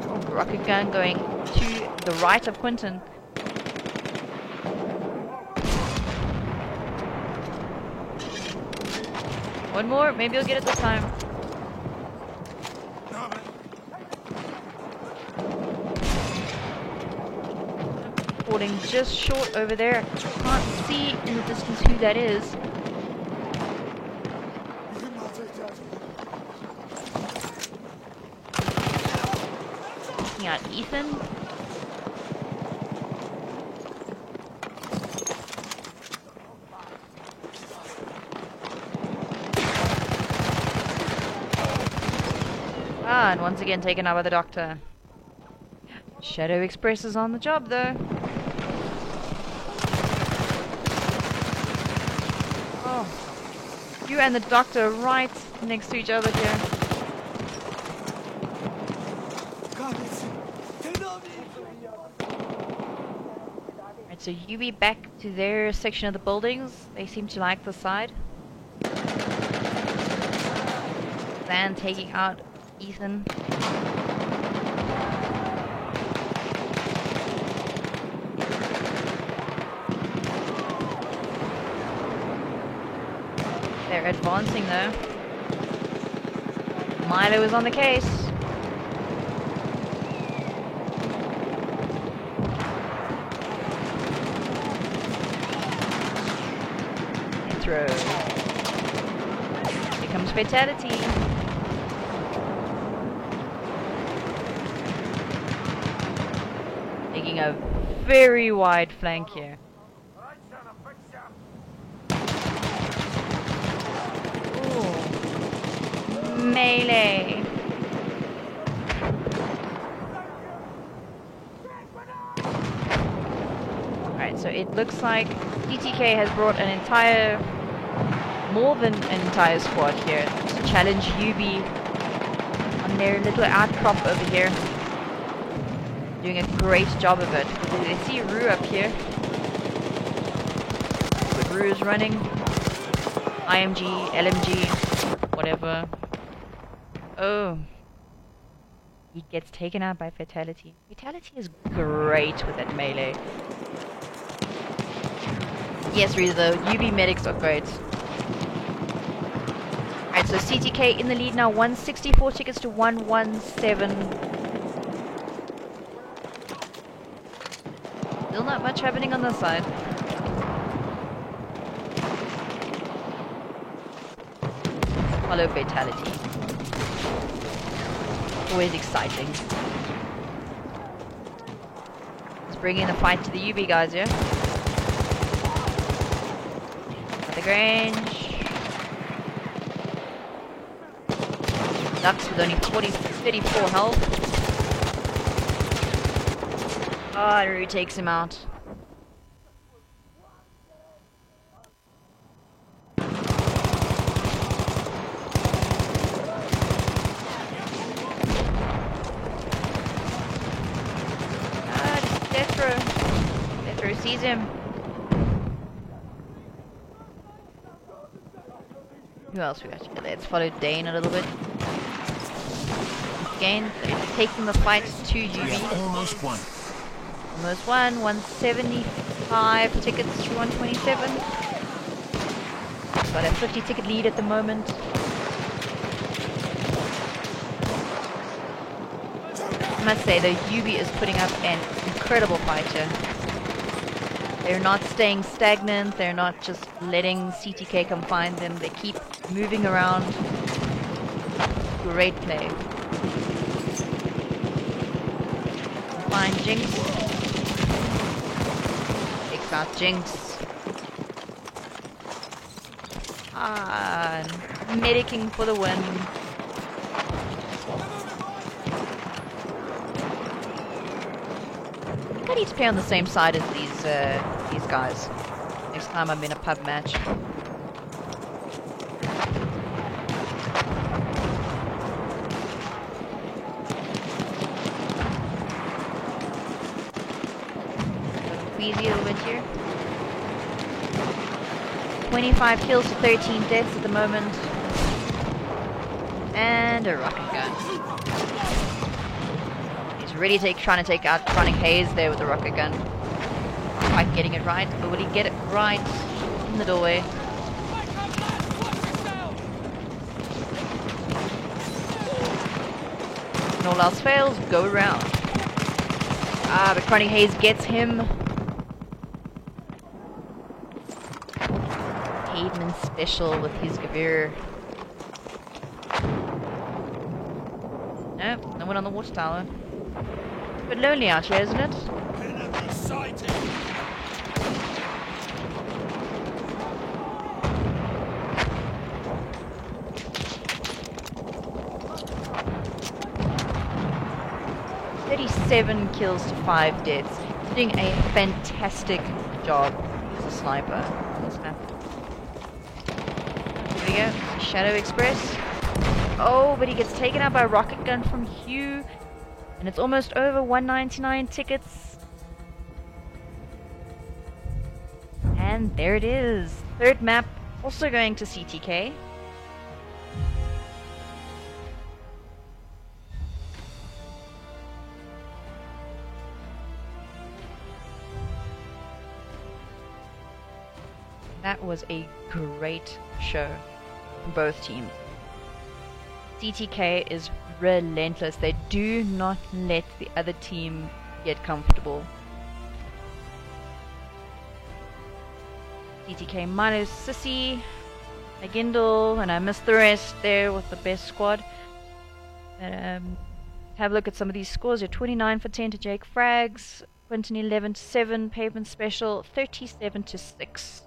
Oh, rocket gun going to the right of Quinton. One more, maybe you'll get it this time. Falling just short over there. Can't see in the distance who that is. Taking out Ethan. Ah, and once again taken out by the doctor. Shadow Express is on the job though. Oh, you and the doctor right next to each other here. Right, so UB back to their section of the buildings. They seem to like the side. Sand taking out Ethan. They're advancing though. Milo is on the case. Throw. Here comes Fatality. Taking a very wide flank here. Ooh. Melee. Alright, so it looks like CTK has brought more than an entire squad here to challenge UB on their little outcrop over here. Doing a great job of it. They see Rue up here. But Rue is running. IMG, LMG, whatever. Oh. He gets taken out by Fatality. Fatality is great with that melee. Yes, Reza, though. UB medics are great. Alright, so CTK in the lead now. 164 tickets to 117. Still not much happening on this side. Follow Fatality. Always exciting. Let's bring in a fight to the UB guys here. At the Grange. Ducks with only 34 health. Oh, Rue takes him out. Death Row sees him. Who else we got here? Let's follow Dane a little bit. Again, taking the fight to UB. Almost won. Almost won. 175 tickets to 127. Got a 50 ticket lead at the moment. I must say though, UB is putting up an incredible fight here. They're not staying stagnant, they're not just letting CTK come find them, they keep moving around. Great play. Find Jinx. Takes out Jinx. Ah, medicing for the win. I think I need to play on the same side as these guys. Next time I'm in a pub match. Easy a little bit here. 25 kills to 13 deaths at the moment. And a rocket gun. He's really trying to take out Chronic Haze there with the rocket gun. Not quite getting it right, but will he get it right in the doorway? When all else fails, go around. Ah, but Chronic Haze gets him. Caveman special with his Gavir. Nope, no one on the water tower. But lonely out here, isn't it? Enemy sighted. Seven kills to 5 deaths. Doing a fantastic job as a sniper on this map. Here we go. Shadow Express. Oh, but he gets taken out by a rocket gun from Hugh. And it's almost over. 199 tickets. And there it is. Third map. Also going to CTK. That was a great show from both teams. CTK is relentless. They do not let the other team get comfortable. CTK minus Sissy, Magindle, and I missed the rest there with the best squad. Have a look at some of these scores. You're 29 for 10 to Jake Frags, Quentin 11 to 7, Pavement Special 37 to 6.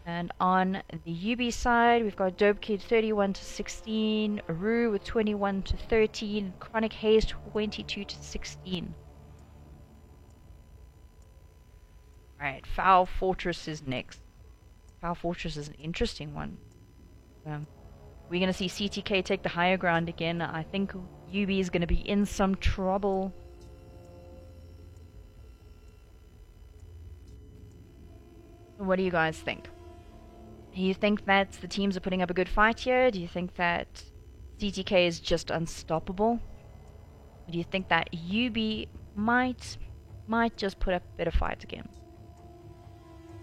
And on the UB side, we've got Dope Kid 31 to 16, Rue with 21 to 13, Chronic Haze 22 to 16. Alright, Foul Fortress is next. Foul Fortress is an interesting one. We're going to see CTK take the higher ground again. I think UB is going to be in some trouble. What do you guys think? Do you think that the teams are putting up a good fight here? Do you think that CTK is just unstoppable? Or do you think that UB might just put up a better fight again?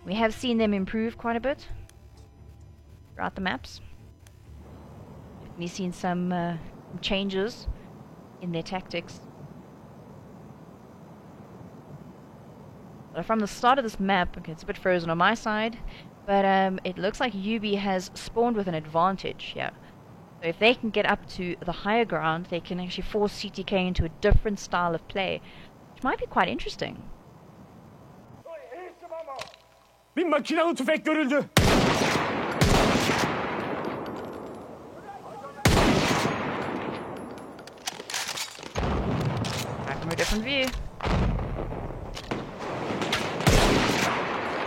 We have seen them improve quite a bit throughout the maps. We've seen some changes in their tactics. But from the start of this map, okay, it's a bit frozen on my side, but it looks like UB has spawned with an advantage here. So if they can get up to the higher ground, they can actually force CTK into a different style of play, which might be quite interesting. Bir makinalı tüfek görüldü. Back from a different view.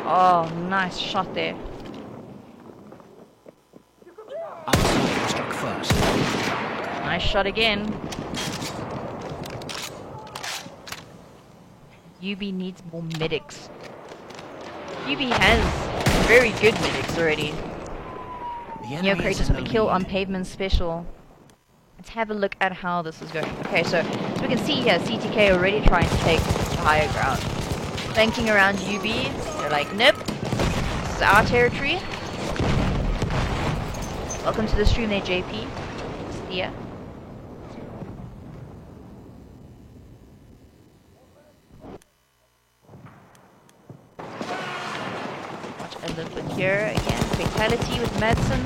Oh, nice shot there. Our side was struck first. Nice shot again. UB needs more medics. UB has very good medics already. Neo Kratos with a kill on Pavement Special. Let's have a look at how this is going. Okay, so as we can see here, CTK already trying to take the higher ground. Flanking around UB, they're like, nope, this is our territory. Welcome to the stream there, JP. It's Thea. Watch a little bit here again. Fatality with Madsen.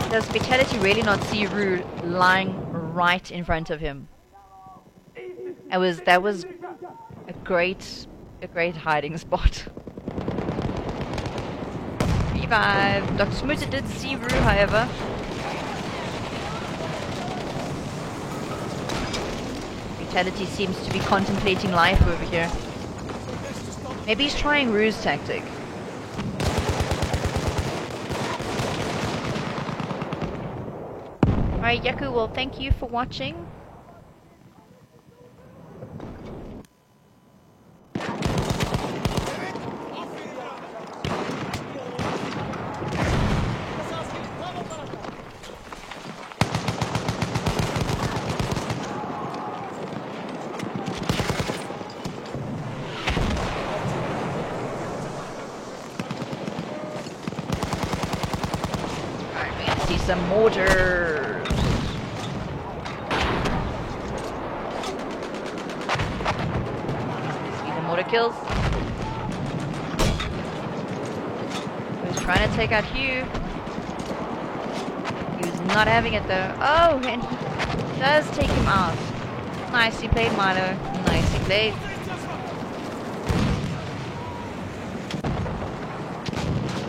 Does Fatality really not see Rue lying right in front of him? That was a great hiding spot. Revive. Dr. Smutter did see Rue, however. Fatality seems to be contemplating life over here. Maybe he's trying Rue's tactic. Alright, Yaku, well, thank you for watching. Alright, we're gonna see some mortars. Mortar kills. He was trying to take out Hugh. He was not having it though. Oh, and he does take him out. Nicely played, Milo. Nicely played.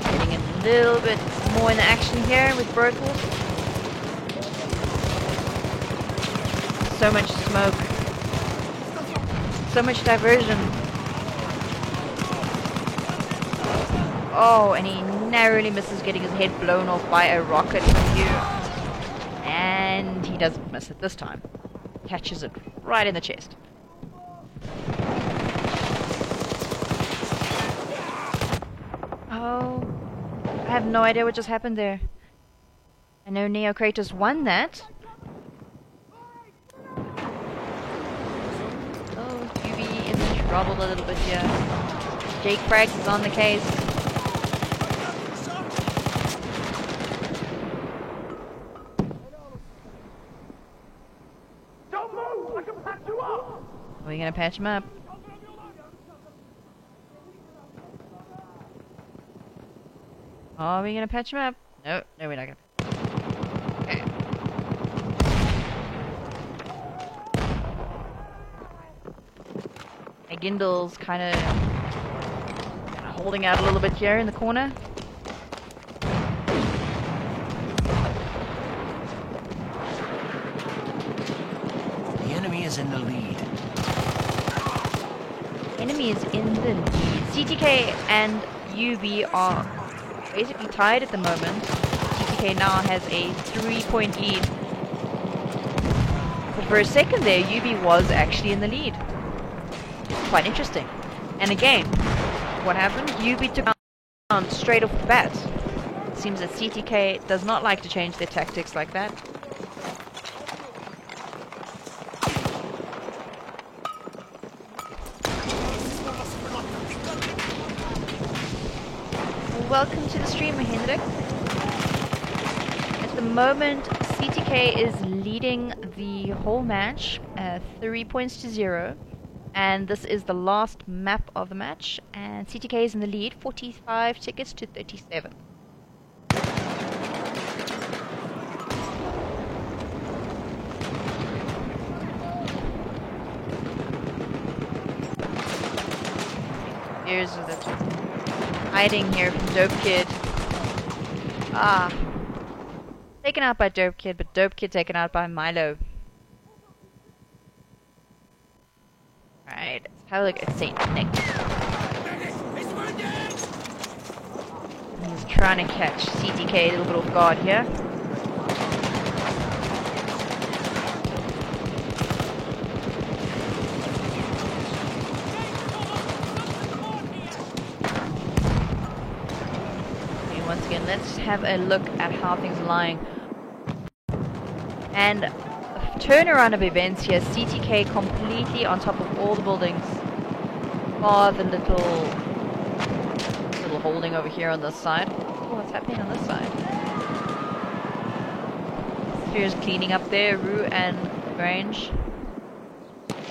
Getting a little bit more in the action here with Burkle. So much smoke. So much diversion. Oh, and he narrowly misses getting his head blown off by a rocket from you. And he doesn't miss it this time. Catches it right in the chest. Oh, I have no idea what just happened there. I know Neo Kratos won that. Oh, QB is in trouble a little bit here. Jake Frags is on the case. Don't move! I can patch you up! Are we gonna patch him up? Are we gonna patch him up? No, no, we're not gonna. Okay. Hey, Gindle's kind of holding out a little bit here in the corner. The enemy is in the lead. Enemy is in the lead. CTK and UB are basically tied at the moment. CTK now has a 3-point lead. But for a second there, UB was actually in the lead. Quite interesting. And again, what happened? UB took down straight off the bat. It seems that CTK does not like to change their tactics like that. Welcome to the stream, Hendrik. At the moment, CTK is leading the whole match, 3 points to 0. And this is the last map of the match. And CTK is in the lead, 45 tickets to 37. Here's the hiding here from Dope Kid. Ah. Taken out by Dope Kid, but Dope Kid taken out by Milo. Alright, let's have a look at Saint Nick. He's trying to catch CTK a little bit off guard here. Once again, let's have a look at how things are lying. And a turnaround of events here. CTK completely on top of all the buildings. Bar the little holding over here on this side. Oh, what's happening on this side? Sphere's cleaning up there, Rue and Grange.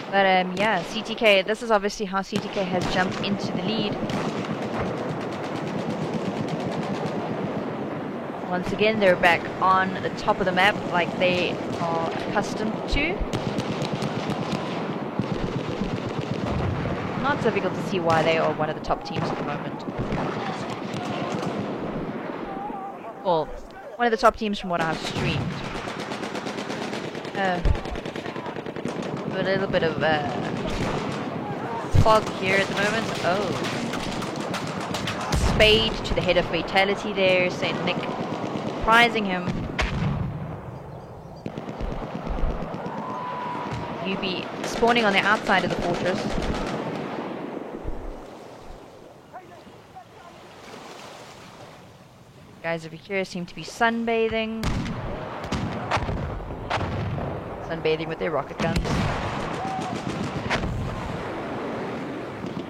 But yeah, CTK, this is obviously how CTK has jumped into the lead. Once again, they're back on the top of the map like they are accustomed to. Not difficult to see why they are one of the top teams at the moment. Well, one of the top teams from what I've streamed. A little bit of fog here at the moment. Oh. Spade to the head of Fatality there, Saint Nick surprising him. UB spawning on the outside of the fortress. Guys over here seem to be sunbathing. Sunbathing with their rocket guns.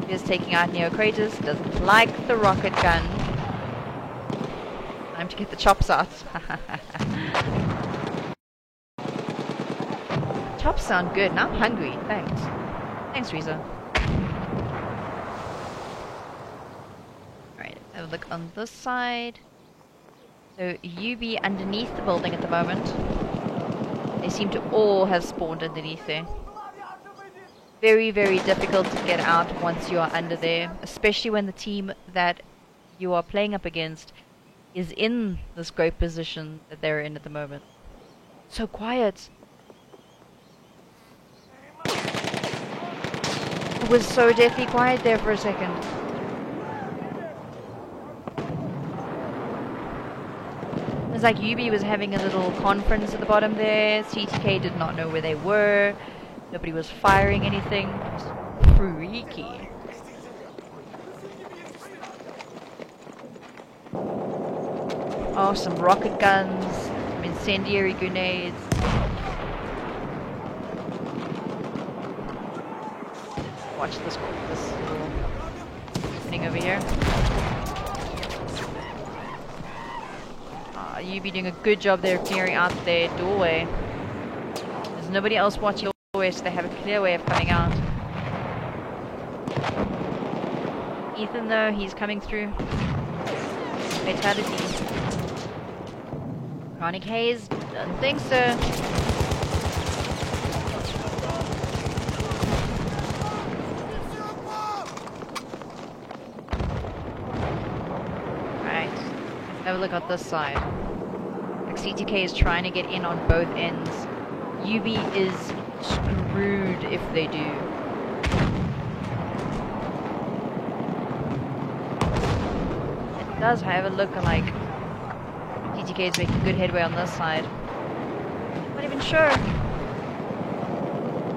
Here's taking out Neo Kratos. Doesn't like the rocket gun. Time to get the chops out. Chops sound good. Now I'm hungry. Thanks. Thanks, Reza. Alright, have a look on this side. So, UB underneath the building at the moment. They seem to all have spawned underneath there. Very, very difficult to get out once you are under there. Especially when the team that you are playing up against is in this great position that they're in at the moment. So quiet. It was so deathly quiet there for a second. It was like UB was having a little conference at the bottom there. CTK did not know where they were. Nobody was firing anything. It was freaky. Oh, some rocket guns, some incendiary grenades. Watch this little thing over here. You be doing a good job there clearing out their doorway. There's nobody else watching the doorway, so they have a clear way of coming out. Ethan, though, he's coming through. Fatality. Chronic Haze, don't think so. Right, let's have a look at this side. Like CTK is trying to get in on both ends. UB is screwed if they do. It does, however, look like CTK is making good headway on this side. I'm not even sure.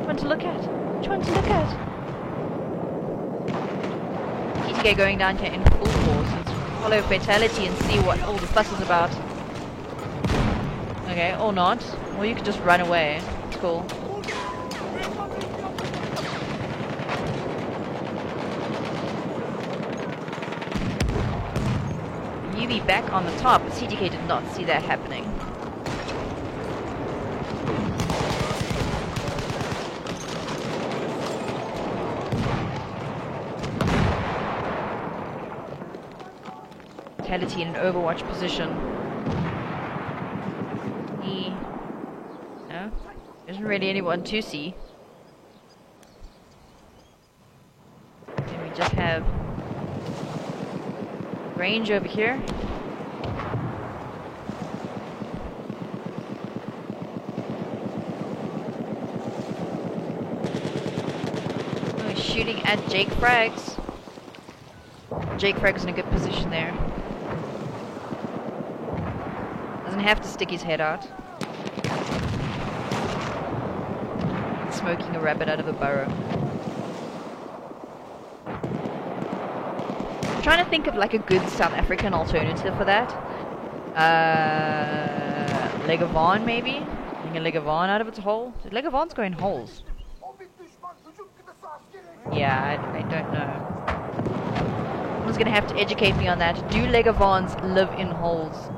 Which one to look at? Which one to look at? CTK going down here in full force. Let's follow Fatality and see what all the fuss is about. Okay, or not. Or you could just run away. It's cool. UB back on the top, but CTK did not see that happening. Fatality in an Overwatch position. No, isn't really anyone to see. And we just have range over here. Oh, he's shooting at Jake Frags. Jake Frags in a good position there. Doesn't have to stick his head out. Smoking a rabbit out of a burrow. I'm trying to think of like a good South African alternative for that. Legavon maybe? Getting a Legavon out of its hole? Legavon's going holes. Yeah, I don't know. Someone's gonna have to educate me on that. Do Legavons live in holes?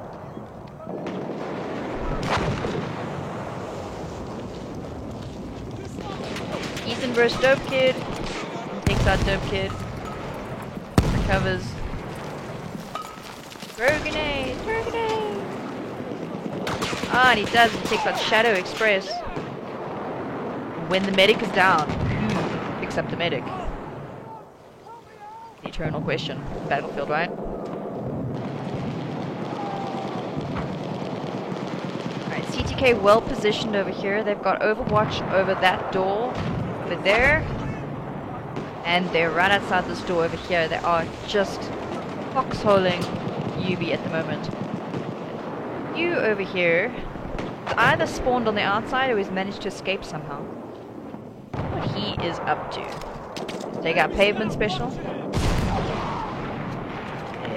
Ethan versus Dope Kid. Ethan takes out Dope Kid. Recovers. Throw grenade! Throw grenade! Ah, and he does. He takes out Shadow Express. When the medic is down, who picks up the medic? The eternal question. Battlefield, right? Alright, CTK well positioned over here. They've got Overwatch over that door. Over there. And they're right outside this door over here. They are just foxholing UB at the moment. You over here is either spawned on the outside or he's managed to escape somehow. What he is up to. Take out Pavement Special.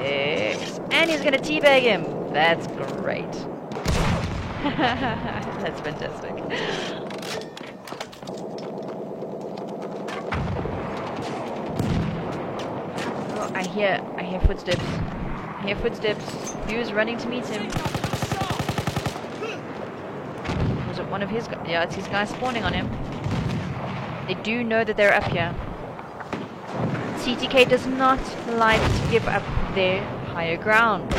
Yes. And he's gonna teabag him. That's great. That's fantastic. Oh, I hear footsteps. I hear footsteps. Who's running to meet him? Was it one of his guys? Yeah, it's his guy spawning on him. They do know that they're up here. CTK does not like to give up their higher ground.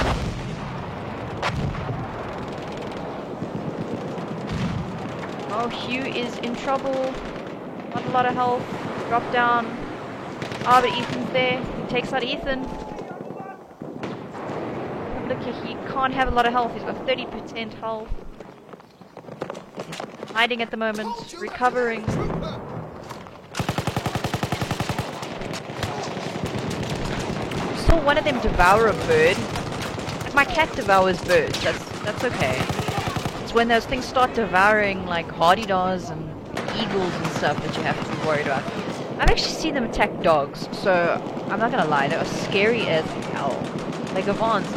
Oh, Hugh is in trouble. Not a lot of health. Drop down. Ah, but Ethan's there. He takes out Ethan. Look here, he can't have a lot of health. He's got 30% health. He's hiding at the moment. Recovering. Saw one of them devour a bird. Like my cat devours birds. That's okay. It's when those things start devouring like hardy-daws and eagles and stuff that you have to be worried about. I've actually seen them attack dogs, so I'm not gonna lie, they are scary as hell. Legavons,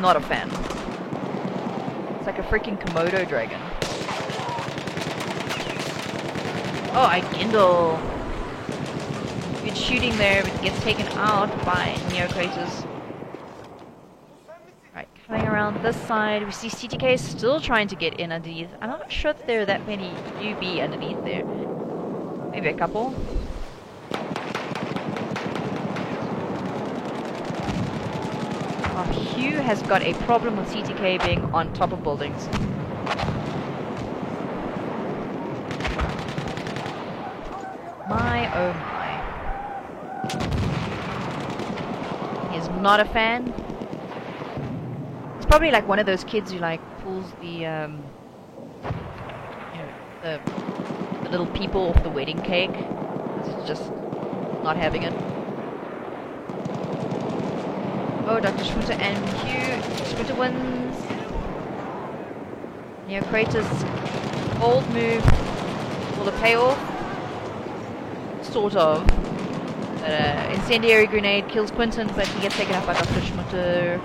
not a fan. It's like a freaking Komodo dragon. Oh, Igindel. Good shooting there, but gets taken out by Neocrates. Right, coming around this side, we see CTK still trying to get in underneath. I'm not sure if there are that many UB underneath there. Maybe a couple. Oh, Hugh has got a problem with CTK being on top of buildings. My oh my. He's not a fan. He's probably like one of those kids who like pulls the you know, the little people off the wedding cake. He's just not having it. Oh, Dr. Schmutter and Hugh. Schmutter wins. Neocrates' old move. Will the payoff? Sort of. Incendiary grenade kills Quinton, but he gets taken out by Dr. Schmutter.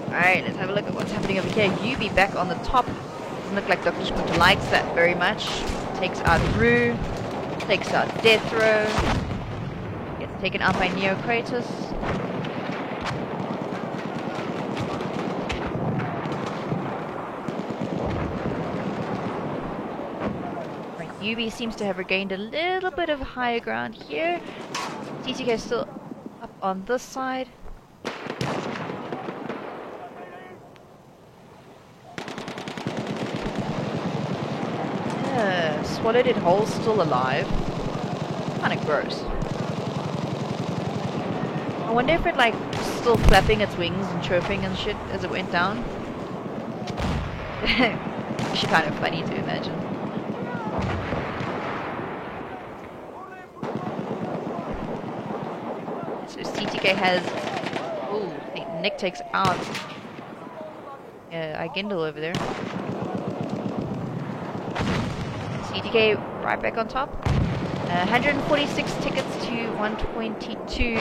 Alright, let's have a look at what's happening over here. UB back on the top. Doesn't look like Dr. Schmutter likes that very much. Takes out Rue. Takes out Death Row. Gets taken out by Neocrates. UB seems to have regained a little bit of higher ground here. TTK is still up on this side. Swallowed it whole, still alive. Kinda gross. I wonder if it like still flapping its wings and chirping and shit as it went down. Actually kind of funny to imagine. So CTK has... Ooh, Nick takes out Igindel over there. CTK right back on top. 146 tickets to 122.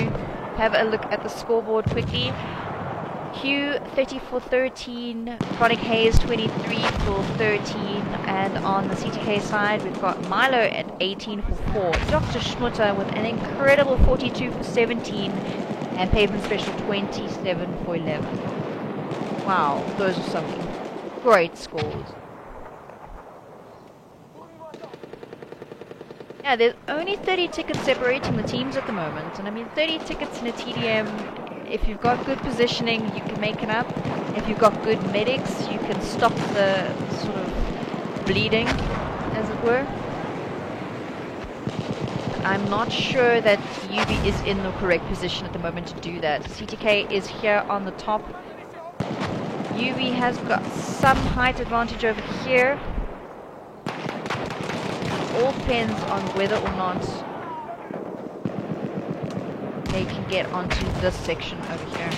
Have a look at the scoreboard quickly. Hugh 30 for 13, Chronic Hayes 23 for 13, and on the CTK side we've got Milo at 18 for 4, Dr. Schmutter with an incredible 42 for 17, and Pavement Special 27 for 11. Wow, those are some great scores. Yeah, there's only 30 tickets separating the teams at the moment, and I mean 30 tickets in a TDM. If you've got good positioning, you can make it up. If you've got good medics, you can stop the sort of bleeding, as it were. I'm not sure that UB is in the correct position at the moment to do that. CTK is here on the top. UB has got some height advantage over here. It all depends on whether or not they can get onto this section over here.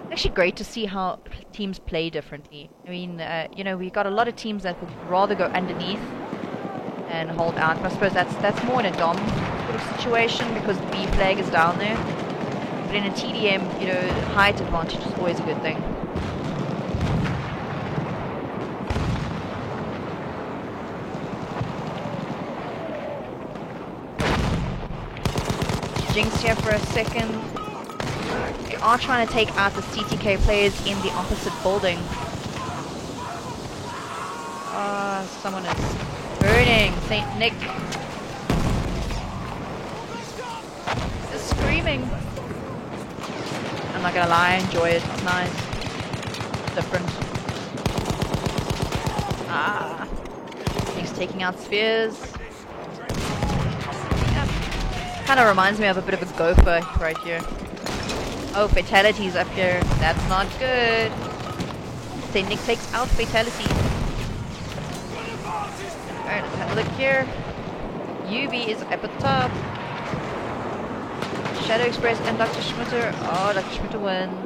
It's actually great to see how teams play differently. I mean, you know, we got a lot of teams that would rather go underneath and hold out. But I suppose that's more in a dom sort of situation because the B flag is down there. But in a TDM, you know, height advantage is always a good thing. Jinx here for a second. They are trying to take out the CTK players in the opposite building. Someone is burning. Saint Nick is screaming. I'm not gonna lie, I enjoy it. It's nice. Different. He's taking out spears. Kind of reminds me of a bit of a gopher right here. Oh, fatalities up here. That's not good. Say Nick takes out fatality. Alright, let's have a look here. UB is up at the top. Shadow Express and Dr. Schmutter. Oh, Dr. Schmutter wins.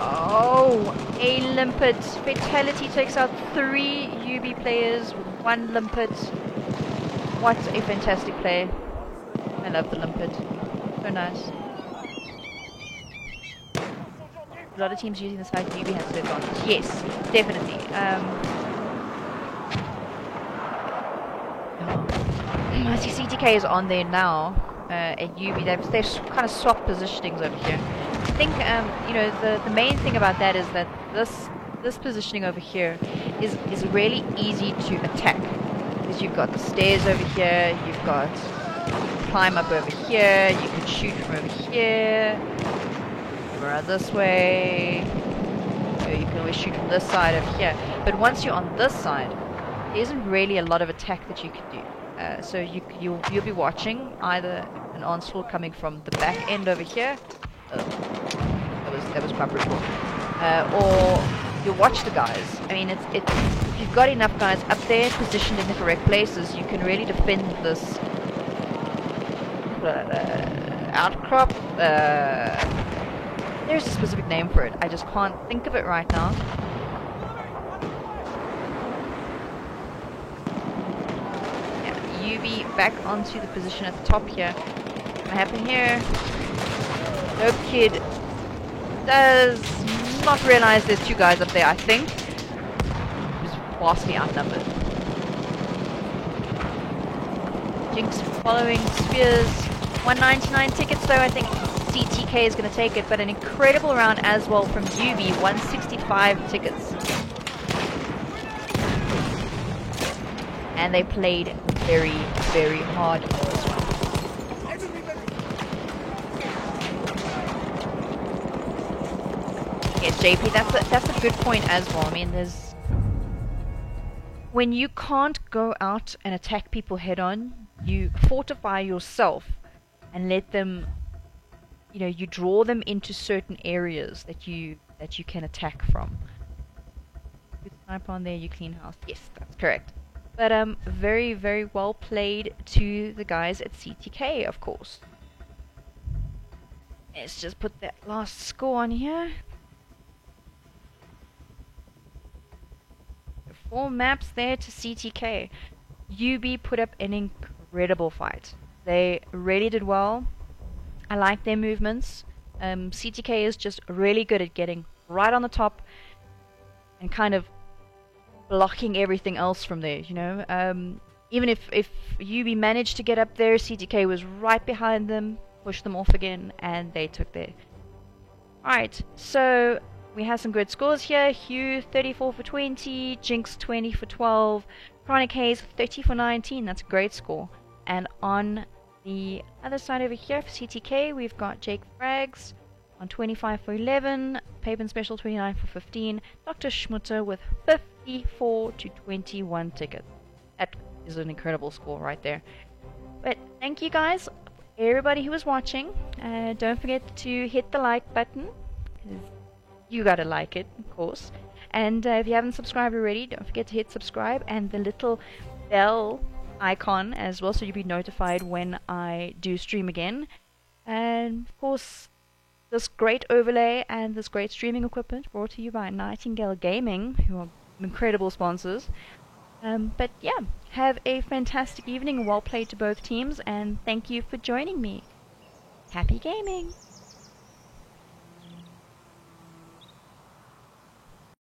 Oh, a limpet. Fatality takes out 3 UB players with 1 limpet. What a fantastic play. I love the limpet. So nice. A lot of teams using the side. UB has the advantage. Yes, definitely. I see CTK is on there now at UB. They've kind of swapped positionings over here. I think you know, the main thing about that is that this positioning over here is really easy to attack, because you've got the stairs over here, you've got climb up over here, you can shoot from over here, around this way, you can always shoot from this side over here. But once you're on this side, there isn't really a lot of attack that you can do. So you'll be watching either an onslaught coming from the back end over here. That was quite brutal. Or you'll watch the guys. I mean, if you've got enough guys up there positioned in the correct places, you can really defend this outcrop. There's a specific name for it. I just can't think of it right now. UB back onto the position at the top here. What's gonna happen here? Nope, kid does not realize there's two guys up there, I think. He's vastly outnumbered. Jinx following Spears. 199 tickets though, I think CTK is going to take it, but an incredible round as well from UB. 165 tickets. And they played very, very hard on this one. Yes, JP, that's a good point as well. I mean, there's... when you can't go out and attack people head on, you fortify yourself and let them, you know, you draw them into certain areas that you can attack from. Good sniper on there, you clean house. Yes, that's correct. But very, very well played to the guys at CTK, of course. Let's just put that last score on here. 4 maps there to CTK. UB put up an incredible fight. They really did well. I like their movements. CTK is just really good at getting right on the top and kind of blocking everything else from there, you know. Even if UB managed to get up there, CTK was right behind them, pushed them off again, and they took there. Alright, so we have some good scores here. Hugh 34 for 20, Jinx 20 for 12, Chronic Haze 30 for 19. That's a great score. And on the other side over here for CTK, we've got Jake Frags on 25 for 11, Papen Special 29 for 15, Dr. Schmutter with 54 to 21 tickets. That is an incredible score right there. But thank you guys, everybody who was watching. Don't forget to hit the like button, because you gotta like it, of course. And if you haven't subscribed already, don't forget to hit subscribe and the little bell icon as well, so you'll be notified when I do stream again. And of course, this great overlay and this great streaming equipment brought to you by Nightingale Gaming, who are incredible sponsors. But yeah, have a fantastic evening, well played to both teams, and thank you for joining me. Happy gaming!